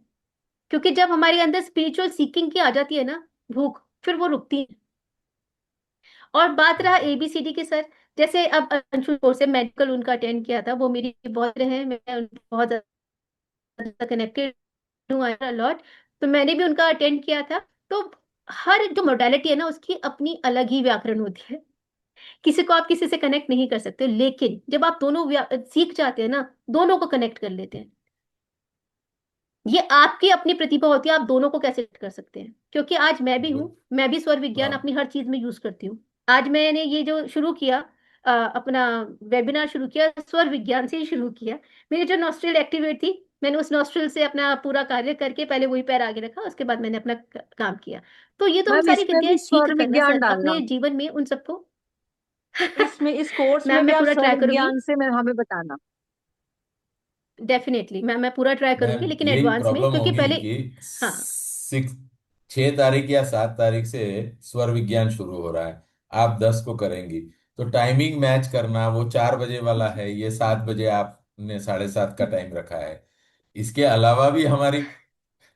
क्योंकि जब हमारे अंदर स्पिरिचुअल सीकिंग की आ जाती है ना भूख, फिर वो रुकती है। और बात रहा एबीसीडी की सर, जैसे अब अंशु कोर्स से मेडिकल उनका अटेंड किया था, वो मेरी बहुत रहे, मैं उनसे बहुत ज्यादा कनेक्टेड हूँ लॉट, तो मैंने भी उनका अटेंड किया था। तो हर जो मोडालिटी है ना उसकी अपनी अलग ही व्याकरण होती है, किसी को आप किसी से कनेक्ट नहीं कर सकते, लेकिन जब आप दोनों सीख जाते हैं ना, दोनों को कनेक्ट कर लेते हैं। ये आपकी अपनी प्रतिभा होती है, आप दोनों को कैसे कर सकते हैं। क्योंकि आज मैं भी हूँ, मैं भी स्वर विज्ञान हाँ। अपनी हर चीज में यूज करती हूँ। आज मैंने ये जो शुरू किया, अपना वेबिनार शुरू किया, स्वर विज्ञान से ही शुरू किया। मेरी जो नॉस्ट्रिल एक्टिवेट थी, मैंने उस नॉस्ट्रिल से अपना पूरा कार्य करके पहले वही पैर आगे रखा, उसके बाद मैंने अपना काम किया। तो ये तो हम मैम सारी इसमें भी विद्याएं सीख स्वर कर ना विज्ञान सर डालना, अपने जीवन में उन सबको इसमें इस कोर्स में मैम भी मैं आप पूरा स्वर ट्राई करूंगी। विज्ञान से मैं हमें बताना। डेफिनेटली मैं पूरा ट्राई करूंगी, मैम लेकिन यही एडवांस में, प्रॉब्लम क्योंकि होगी पहले। कि हाँ। 6 तारीख या 7 तारीख से स्वर विज्ञान शुरू हो रहा है, आप 10 को करेंगी, तो टाइमिंग मैच करना, वो 4 बजे वाला है, ये 7 बजे आपने 7:30 का टाइम रखा है। इसके अलावा भी हमारी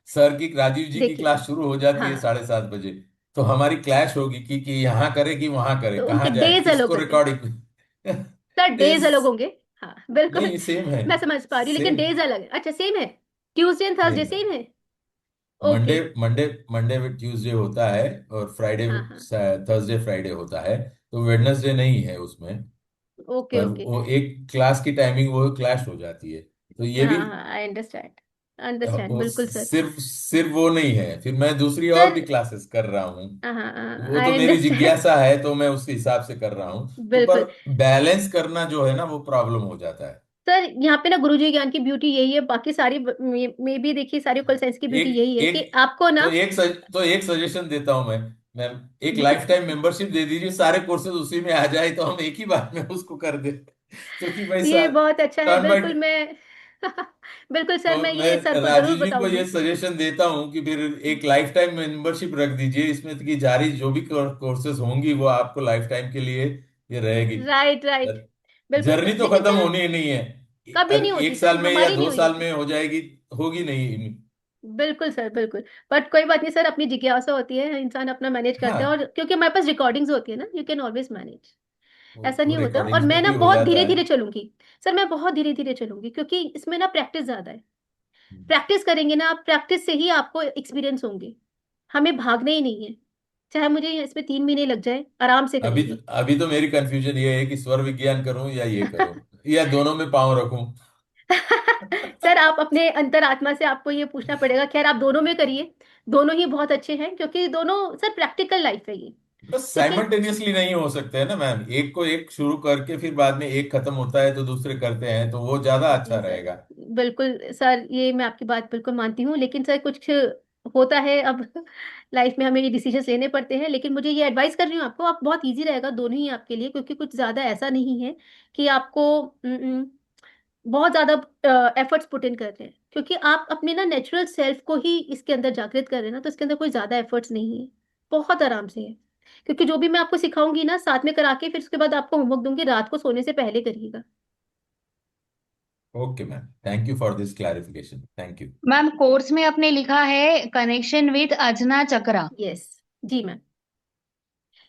सर की, राजीव जी की देखिए। क्लास शुरू हो जाती है हाँ, 7:30 बजे। तो हमारी क्लैश होगी कि यहाँ करे कि वहां करे, तो उनके कहाँ जाए, डेज अलग किसको होते हैं रिकॉर्डिंग सर, डेज अलग डेज होंगे। हाँ बिल्कुल, नहीं, सेम है। मैं समझ पा रही हूँ, लेकिन सेम डेज अलग है। अच्छा, सेम है, ट्यूसडे एंड थर्सडे सेम है। सेम है। Monday okay. Monday Monday Tuesday होता है, और फ्राइडे हाँ हाँ। थर्सडे फ्राइडे होता है, तो वेडनेसडे नहीं है उसमें। ओके पर ओके। वो एक क्लास की टाइमिंग वो क्लैश हो जाती है, तो ये भी। हाँ हाँ, आई अंडरस्टैंड, अंडरस्टैंड वो बिल्कुल सर। सिर्फ सिर्फ वो नहीं है, फिर मैं दूसरी और सर भी क्लासेस कर रहा हूँ। हाँ हाँ, वो तो आई मेरी अंडरस्टैंड जिज्ञासा है, तो मैं उसके हिसाब से कर रहा हूँ। तो पर बिल्कुल बैलेंस करना जो है ना, वो प्रॉब्लम हो जाता है। सर। यहाँ पे ना गुरुजी ज्ञान की ब्यूटी यही है, बाकी सारी में भी देखिए, सारी कल साइंस की ब्यूटी एक यही है एक कि आपको ना तो एक सजेशन देता हूं मैं एक लाइफ टाइम मेंबरशिप दे दीजिए, सारे कोर्सेज उसी में आ जाए, तो हम एक ही बार में उसको कर दे। तो कि भाई ये बहुत अच्छा है, टर्न बाय, बिल्कुल मैं बिल्कुल तो सर, मैं ये सर मैं को जरूर राजीव जी को ये बताऊंगी। सजेशन देता हूँ कि फिर एक लाइफ टाइम मेंबरशिप रख दीजिए इसमें, कि जारी जो भी कोर्सेज होंगी वो आपको लाइफ टाइम के लिए ये रहेगी। राइट राइट, बिल्कुल जर्नी सर, तो लेकिन खत्म सर होनी ही नहीं है। कभी नहीं एक होती साल सर, में या हमारी नहीं दो हुई साल है। में हो जाएगी, होगी नहीं। बिल्कुल सर बिल्कुल। बट कोई बात नहीं सर, अपनी जिज्ञासा होती है, इंसान अपना मैनेज करता है, हाँ, और क्योंकि हमारे पास रिकॉर्डिंग्स होती है ना, यू कैन ऑलवेज मैनेज। ऐसा वो नहीं होता, और रिकॉर्डिंग्स मैं में ना भी हो बहुत जाता धीरे है। धीरे चलूंगी सर, मैं बहुत धीरे धीरे चलूंगी, क्योंकि इसमें ना प्रैक्टिस ज्यादा है। प्रैक्टिस करेंगे ना आप, प्रैक्टिस से ही आपको एक्सपीरियंस होंगे। हमें भागना ही नहीं है, चाहे मुझे इसमें 3 महीने लग जाए, आराम से अभी करेंगे। अभी तो मेरी कंफ्यूजन ये है कि स्वर विज्ञान करूं या ये करूं, या दोनों में पाँव रखूं। सर आप अपने अंतरात्मा से आपको ये पूछना पड़ेगा, खैर आप दोनों में करिए, दोनों ही बहुत अच्छे हैं, क्योंकि दोनों सर प्रैक्टिकल लाइफ है ये। बस लेकिन साइमल्टेनियसली नहीं हो सकते है ना मैम, एक को एक शुरू करके फिर बाद में एक खत्म होता है तो दूसरे करते हैं, तो वो ज्यादा अच्छा जी सर, रहेगा। बिल्कुल सर, ये मैं आपकी बात बिल्कुल मानती हूँ, लेकिन सर कुछ होता है अब लाइफ में हमें ये डिसीजंस लेने पड़ते हैं, लेकिन मुझे ये एडवाइस कर रही हूँ आपको, आप बहुत इजी रहेगा दोनों ही आपके लिए, क्योंकि कुछ ज्यादा ऐसा नहीं है कि आपको बहुत ज्यादा एफर्ट्स पुट इन कर रहे हैं, क्योंकि आप अपने ना नेचुरल सेल्फ को ही इसके अंदर जागृत कर रहे हैं ना, तो इसके अंदर कोई ज्यादा एफर्ट्स नहीं है, बहुत आराम से है। क्योंकि जो भी मैं आपको सिखाऊंगी ना साथ में करा के, फिर उसके बाद आपको होमवर्क दूंगी, रात को सोने से पहले करिएगा। Okay ma'am, thank you for this clarification, thank you. Ma'am course में आपने लिखा है connection with Ajna chakra. Yes. जी मैम।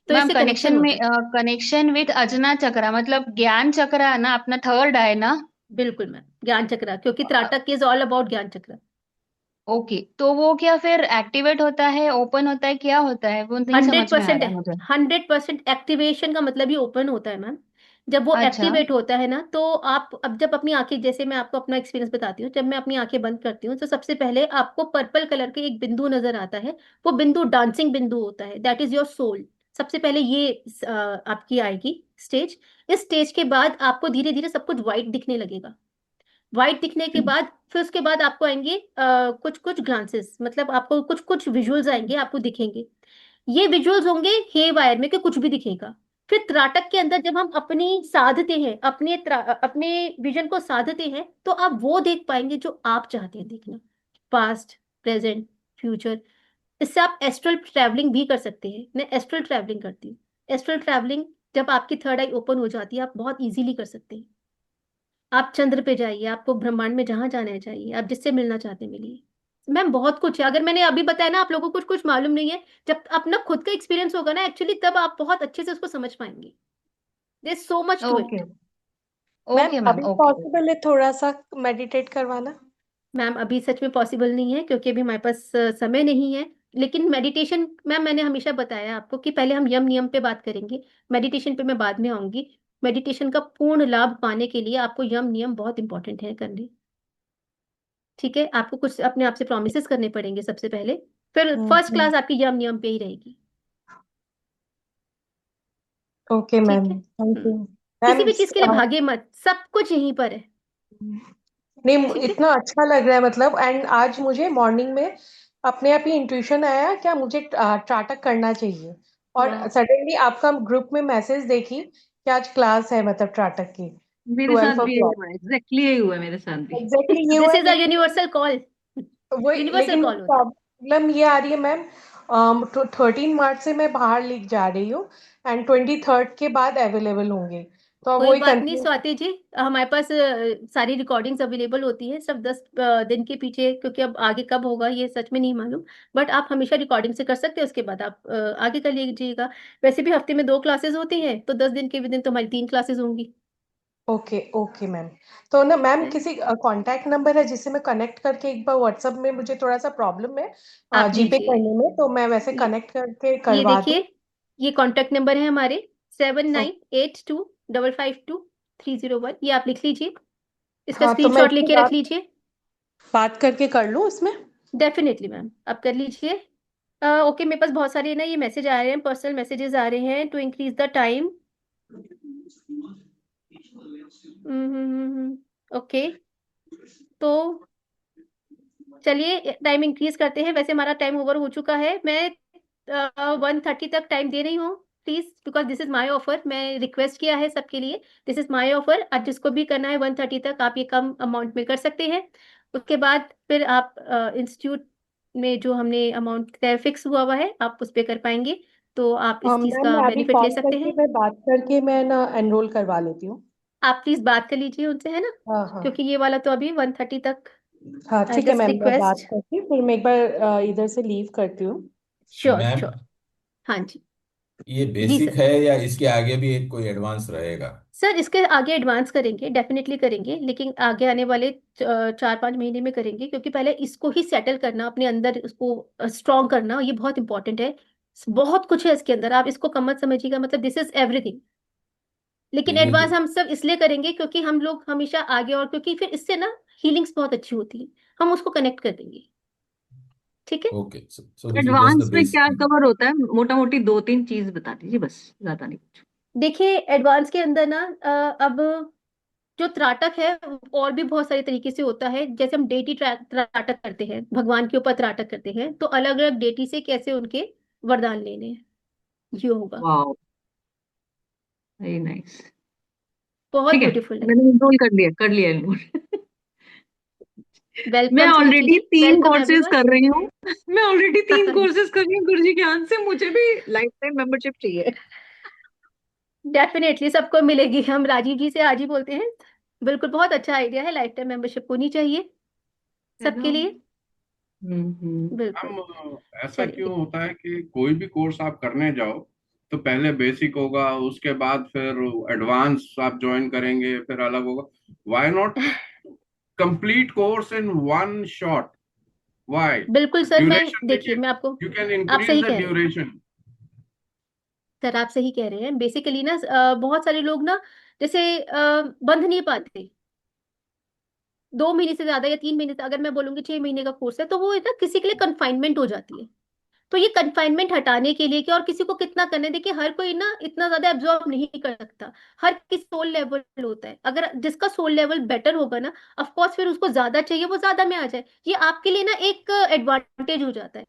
तो मैम इससे कनेक्शन होता है। कनेक्शन विद अजना चक्रा मतलब ज्ञान चक्र है ना, अपना थर्ड है ना? बिल्कुल मैम, ज्ञान चक्र, क्योंकि त्राटक इज ऑल अबाउट ज्ञान चक्र। ओके, तो वो क्या फिर एक्टिवेट होता है, ओपन होता है, क्या होता है, वो नहीं समझ में आ 100%। रहा है मुझे। 100% एक्टिवेशन का मतलब ही ओपन होता है मैम। जब वो अच्छा। एक्टिवेट होता है ना, तो आप अब जब अपनी आंखें, जैसे मैं आपको अपना एक्सपीरियंस बताती हूँ, जब मैं अपनी आंखें बंद करती हूँ तो सबसे पहले आपको पर्पल कलर के एक बिंदु नजर आता है। वो बिंदु डांसिंग बिंदु होता है, दैट इज योर सोल। सबसे पहले ये आपकी आएगी स्टेज। इस स्टेज के बाद आपको धीरे धीरे सब कुछ व्हाइट दिखने लगेगा। व्हाइट दिखने के बाद फिर उसके बाद आपको आएंगे कुछ कुछ ग्लांसेस, मतलब आपको कुछ कुछ विजुअल्स आएंगे, आपको दिखेंगे। ये विजुअल्स होंगे हे वायर में कि कुछ भी दिखेगा। फिर त्राटक के अंदर जब हम अपनी साधते हैं, अपने विजन को साधते हैं, तो आप वो देख पाएंगे जो आप चाहते हैं देखना, पास्ट, प्रेजेंट, फ्यूचर। इससे आप एस्ट्रल ट्रैवलिंग भी कर सकते हैं। मैं एस्ट्रल ट्रैवलिंग करती हूँ। एस्ट्रल ट्रैवलिंग जब आपकी थर्ड आई ओपन हो जाती है, आप बहुत इजीली कर सकते हैं। आप चंद्र पे जाइए, आपको ब्रह्मांड में जहां जाना है चाहिए, आप जिससे मिलना चाहते हैं मिलिए। मैम बहुत कुछ है, अगर मैंने अभी बताया ना आप लोगों को कुछ कुछ मालूम नहीं है, जब अपना खुद का एक्सपीरियंस होगा ना एक्चुअली, तब आप बहुत अच्छे से उसको समझ पाएंगे। There is so much to okay. It. Ma'am okay ma'am, अभी ओके। पॉसिबल है थोड़ा सा मेडिटेट करवाना? मैम अभी सच में पॉसिबल नहीं है, क्योंकि अभी हमारे पास समय नहीं है। लेकिन मेडिटेशन मैम, मैंने हमेशा बताया आपको कि पहले हम यम नियम पे बात करेंगे, मेडिटेशन पे मैं बाद में आऊंगी। मेडिटेशन का पूर्ण लाभ पाने के लिए आपको यम नियम बहुत इंपॉर्टेंट है करने। ठीक है, आपको कुछ अपने आप से प्रोमिस करने पड़ेंगे सबसे पहले, फिर फर्स्ट हम्म। क्लास आपकी यम नियम पे ही रहेगी। ओके ठीक मैम, है। थैंक यू किसी मैम। भी चीज के लिए भागे मत, सब कुछ यहीं पर है। नहीं, ठीक है। इतना अच्छा लग रहा है मतलब, एंड आज मुझे मॉर्निंग में अपने आप ही इंट्यूशन आया क्या मुझे टाटक करना चाहिए, और वाह। सडनली आपका ग्रुप में मैसेज देखी कि आज क्लास है मतलब टाटक की मेरे साथ 12 भी यही o'clock। हुआ, एग्जैक्टली यही हुआ मेरे साथ भी। एग्जैक्टली ये हुआ दिस है, इज अ लेकिन यूनिवर्सल कॉल। वही, यूनिवर्सल लेकिन कॉल होता है। प्रॉब्लम ये आ रही है मैम, 13 मार्च से मैं बाहर लिख जा रही हूँ, एंड 23rd के बाद अवेलेबल होंगे, तो अब कोई वही बात नहीं कंफ्यूज। स्वाति जी, हमारे पास सारी रिकॉर्डिंग्स अवेलेबल होती है, सिर्फ 10 दिन के पीछे, क्योंकि अब आगे कब होगा ये सच में नहीं मालूम। बट आप हमेशा रिकॉर्डिंग से कर सकते हैं, उसके बाद आप आगे कर लीजिएगा। वैसे भी हफ्ते में 2 क्लासेस होती हैं, तो 10 दिन के विदिन तो हमारी 3 क्लासेस होंगी। Okay okay ma'am. तो ना मैम, है। किसी कांटेक्ट नंबर है जिससे मैं कनेक्ट करके, एक बार व्हाट्सएप में मुझे थोड़ा सा प्रॉब्लम है आप जीपे लीजिए। करने में, तो मैं वैसे ये कनेक्ट करके ये करवा दूँ? देखिए, ये कॉन्टेक्ट नंबर है हमारे, seven O, nine eight two double five two three zero one ये आप लिख लीजिए। इसका हाँ, तो मैं स्क्रीनशॉट इसके लेके रख बाद लीजिए। बात करके कर लूँ इसमें? डेफिनेटली मैम, आप कर लीजिए। ओके, मेरे पास बहुत सारे ना ये मैसेज आ रहे हैं, पर्सनल मैसेजेस आ रहे हैं, to increase the time. Okay, तो चलिए टाइम इंक्रीज करते हैं। वैसे हमारा टाइम ओवर हो चुका है, मैं 1:30 तक टाइम दे रही हूँ। Please, because this is my offer, मैं रिक्वेस्ट किया है सबके लिए। दिस इज माई ऑफर, आज जिसको भी करना है 1:30 तक आप ये कम अमाउंट में कर सकते हैं। उसके बाद फिर आप इंस्टीट्यूट में जो हमने अमाउंट तय फिक्स हुआ है आप उस पर कर पाएंगे, तो आप इस चीज़ मैम, का मैं अभी बेनिफिट ले कॉल सकते करके, हैं। मैं बात करके मैं ना एनरोल करवा लेती हूँ। आप प्लीज बात कर लीजिए उनसे, है ना, हाँ हाँ। क्योंकि ये वाला तो अभी 1:30 तक। हाँ आई ठीक है जस्ट मैम, मैं बात रिक्वेस्ट। करती फिर मैं एक बार इधर से लीव करती हूँ। Sure ma'am, sure. हाँ जी। ये जी बेसिक सर। है या इसके आगे भी एक कोई एडवांस रहेगा? सर इसके आगे एडवांस करेंगे, डेफिनेटली करेंगे, लेकिन आगे आने वाले 4-5 महीने में करेंगे, क्योंकि पहले इसको ही सेटल करना, अपने अंदर उसको स्ट्रॉन्ग करना, ये बहुत इंपॉर्टेंट है। बहुत कुछ है इसके अंदर, आप इसको कम मत समझिएगा, मतलब दिस इज एवरीथिंग। लेकिन चलिए एडवांस हम सब इसलिए करेंगे क्योंकि हम लोग हमेशा आगे, और क्योंकि फिर इससे ना हीलिंग्स बहुत अच्छी होती है, हम उसको कनेक्ट कर देंगे। ठीक है। Okay, so this is just the advance में क्या बेसिक। कवर होता है, मोटा मोटी 2-3 चीज बता दीजिए बस, ज्यादा नहीं कुछ। देखिए एडवांस के अंदर ना अब जो त्राटक है और भी बहुत सारे तरीके से होता है। जैसे हम डेटी त्राटक करते हैं, भगवान के ऊपर त्राटक करते हैं, तो अलग अलग डेटी से कैसे उनके वरदान लेने हैं, ये होगा। Wow, very nice. बहुत ठीक है, ब्यूटीफुल है। मैंने इनरोल कर लिया इनरोल। मैं वेलकम सभी के ऑलरेडी लिए, 3 वेलकम कोर्सेज एवरीवन। कर रही हूँ। मैं ऑलरेडी 3 कोर्सेज कर रही हूँ गुरुजी के हाथ से। मुझे भी लाइफ टाइम मेंबरशिप चाहिए। डेफिनेटली सबको मिलेगी। हम राजीव जी से आज ही बोलते हैं। बिल्कुल, बहुत अच्छा आइडिया है, लाइफ टाइम मेंबरशिप होनी चाहिए है ना? सबके लिए। बिल्कुल। हम ऐसा क्यों चलिए, होता है कि कोई भी कोर्स आप करने जाओ तो पहले बेसिक होगा, उसके बाद फिर एडवांस आप ज्वाइन करेंगे, फिर अलग होगा। Why not complete course in one shot? Why? बिल्कुल सर। मैं ड्यूरेशन देखिए, देखिए, मैं आपको, यू कैन आप इंक्रीज सही द कह रहे हैं ड्यूरेशन। सर, आप सही कह रहे हैं। बेसिकली ना बहुत सारे लोग ना, जैसे बंध नहीं पाते 2 महीने से ज्यादा या 3 महीने से। अगर मैं बोलूंगी 6 महीने का कोर्स है, तो वो ना किसी के लिए कन्फाइनमेंट हो जाती है। तो ये कन्फाइनमेंट हटाने के लिए कि, और किसी को कितना करना है, देखिए हर कोई ना इतना ज्यादा एब्जॉर्ब नहीं कर सकता। हर किसी सोल लेवल होता है। अगर जिसका सोल लेवल बेटर होगा ना, ऑफ कोर्स फिर उसको ज्यादा चाहिए, वो ज्यादा में आ जाए। ये आपके लिए ना एक एडवांटेज हो जाता है।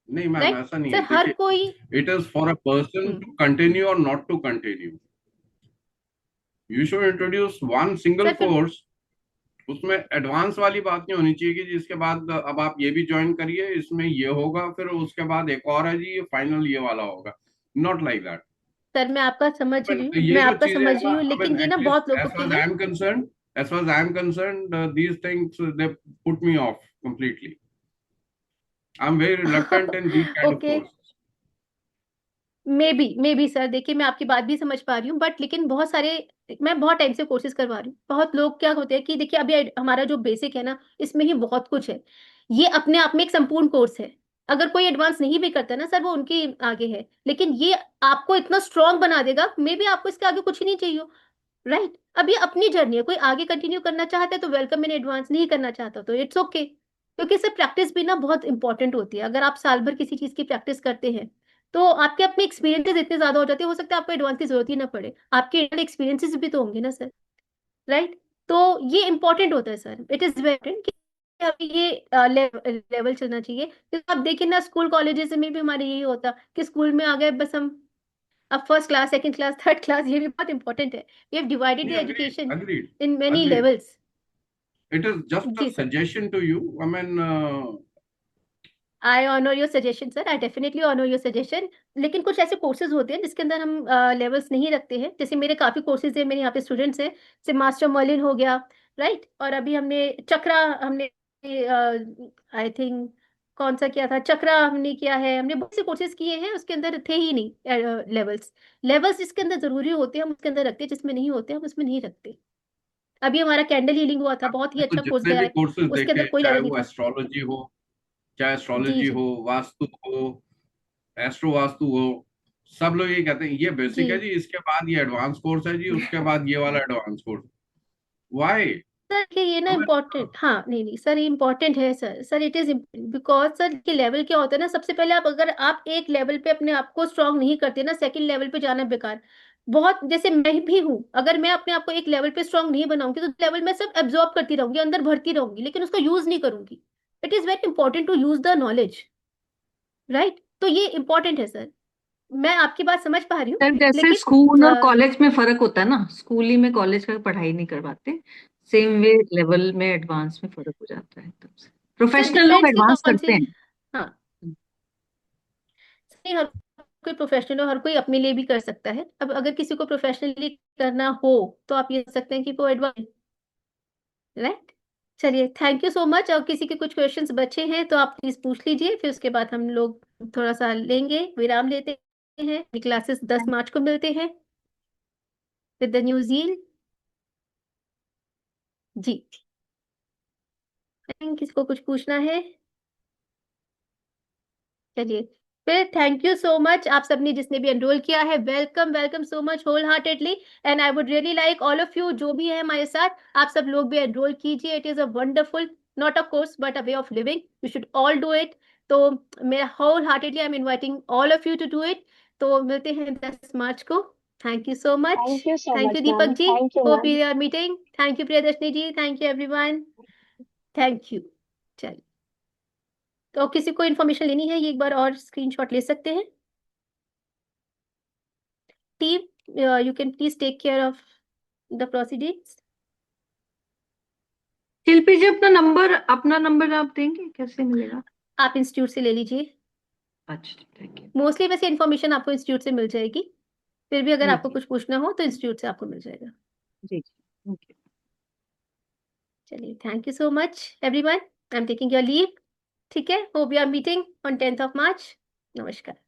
नहीं मैम, राइट ऐसा नहीं है। सर, हर देखिए, कोई। It is for a person to hmm, continue और not to continue. You should introduce one single sir फिर कोर्स। उसमें एडवांस वाली बात नहीं होनी चाहिए कि जिसके बाद अब आप ये भी ज्वाइन करिए, इसमें ये होगा, फिर उसके बाद एक और है जी, ये फाइनल ये वाला होगा। Not like that. सर, मैं आपका समझ रही हूँ, ये मैं जो आपका चीजें समझ हैं ना, रही हूँ, आई लेकिन मीन ये ना बहुत एटलीस्ट लोगों के लिए। as far as I am concerned, these things they put me off completely. I'm very reluctant in these kind of okay, courses. May be sir, देखिए मैं आपकी बात भी समझ पा रही हूँ, बट लेकिन बहुत सारे, मैं बहुत टाइम से कोर्सेज करवा रही हूँ। बहुत लोग क्या होते हैं कि देखिए, अभी हमारा जो बेसिक है ना, इसमें ही बहुत कुछ है। ये अपने आप में एक संपूर्ण कोर्स है। अगर कोई एडवांस नहीं भी करता ना सर, वो उनके आगे है, लेकिन ये आपको इतना स्ट्रांग बना देगा। मे बी आपको इसके आगे कुछ नहीं चाहिए, राइट। अब ये अपनी जर्नी है, कोई आगे कंटिन्यू करना चाहता है तो वेलकम, मैंने एडवांस नहीं करना चाहता तो इट्स ओके। क्योंकि इससे प्रैक्टिस भी ना बहुत इंपॉर्टेंट होती है। अगर आप साल भर किसी चीज की प्रैक्टिस करते हैं, तो आपके अपने एक्सपीरियंसेस इतने ज्यादा हो जाते हैं, हो सकता है आपको एडवांस की जरूरत ही ना पड़े। आपके एक्सपीरियंसेस भी तो होंगे ना सर, राइट। तो ये इंपॉर्टेंट होता है sir, it is very important कि अभी ये लेवल चलना चाहिए। तो आप देखिए ना, स्कूल कॉलेजेस में भी हमारे यही होता कि स्कूल में आ गए बस हम। अब first class, second class, third class, ये भी बहुत इंपॉर्टेंट है। वी हैव डिवाइडेड द नहीं, agreed, education agreed, in many agreed. Levels. It is just a जी sir, suggestion to you. I mean, I honour your suggestion sir, I definitely honour your suggestion. लेकिन कुछ ऐसे courses होते हैं जिसके अंदर हम लेवल्स नहीं रखते हैं। जैसे मेरे काफी कोर्सेज हैं, मेरे यहाँ पे स्टूडेंट्स हैं, जैसे मास्टर मर्लिन हो गया, राइट। और अभी हमने चक्रा, हमने आई थिंक कौन सा किया था, चक्रा हमने किया है। हमने बहुत से कोर्सेज किए हैं, उसके अंदर थे ही नहीं लेवल्स। लेवल्स जिसके अंदर जरूरी होते हैं हम उसके अंदर रखते हैं, जिसमें नहीं होते हम उसमें नहीं रखते। अभी हमारा कैंडल हीलिंग हुआ था, बहुत ही आपने तो अच्छा कोर्स जितने गया भी है। कोर्सेज उसके अंदर देखे, कोई चाहे लेवल नहीं वो था। एस्ट्रोलॉजी हो, चाहे जी एस्ट्रोलॉजी जी हो, वास्तु हो, एस्ट्रो वास्तु हो, सब लोग ये कहते हैं ये जी बेसिक है जी, इसके बाद ये एडवांस कोर्स है जी, उसके बाद ये वाला एडवांस कोर्स। व्हाई? सर कि ये ना इम्पोर्टेंट, हाँ नहीं नहीं सर, ये इम्पोर्टेंट है sir. Sir it is because sir के लेवल क्या होता है ना, सबसे पहले आप, अगर आप एक लेवल पे अपने आप को स्ट्रांग नहीं करते ना, सेकंड लेवल पे जाना बेकार। बहुत, जैसे मैं भी हूँ, अगर मैं अपने आप को एक लेवल पे स्ट्रांग नहीं बनाऊंगी, तो लेवल में सब एब्जॉर्ब करती रहूंगी, अंदर भरती रहूंगी, लेकिन उसका यूज नहीं करूंगी। It is very important to use the knowledge, right. तो ये इंपॉर्टेंट है सर, मैं आपकी बात समझ पा रही हूँ, सर जैसे लेकिन स्कूल और कॉलेज में फर्क होता है ना, स्कूल ही में कॉलेज का पढ़ाई नहीं करवाते, सेम वे लेवल में एडवांस में फर्क हो जाता है एकदम से। सर प्रोफेशनल लोग डिपेंड्स कि एडवांस कौन करते सी। हैं। हाँ, नहीं, हर कोई प्रोफेशनल हो, हर कोई अपने लिए भी कर सकता है। अब अगर किसी को प्रोफेशनली करना हो, तो आप ये कह सकते हैं कि वो एडवांस, राइट। चलिए, थैंक यू सो मच। और किसी के कुछ क्वेश्चंस बचे हैं तो आप प्लीज पूछ लीजिए, फिर उसके बाद हम लोग थोड़ा सा लेंगे, विराम लेते हैं। क्लासेस 10 मार्च को मिलते हैं विद द न्यू जील। जी, किसी को कुछ पूछना है? चलिए, फिर थैंक यू सो मच आप सबने जिसने भी एनरोल किया है। Welcome, welcome so much wholeheartedly. And I would really like all of you, जो भी है हमारे साथ, आप सब लोग भी एनरोल कीजिए। It is a wonderful, not a course but a way of living, you should all do it. तो मेरा wholeheartedly I am inviting all of you to do it. तो मिलते हैं 10 मार्च को। Thank you so much. Thank you so thank much you Deepak ma'am, जी। Thank you hope ma'am. We are meeting. Thank you Priyadarshini ji, thank you everyone, thank you. चलिए, तो किसी को information लेनी है, ये एक बार और स्क्रीनशॉट ले सकते हैं। Team, you can please take care of the proceedings. Shilpi ji अपना नंबर आप देंगे, कैसे मिलेगा? आप इंस्टीट्यूट से ले लीजिए। अच्छा, थैंक यू। मोस्टली वैसे इन्फॉर्मेशन आपको इंस्टीट्यूट से मिल जाएगी, फिर भी अगर जी आपको जी कुछ पूछना हो तो इंस्टीट्यूट से आपको मिल जाएगा। जी, थैंक यू। चलिए, thank you so much everyone, I am taking your leave. ठीक है, hope we are meeting on 10th of March। नमस्कार।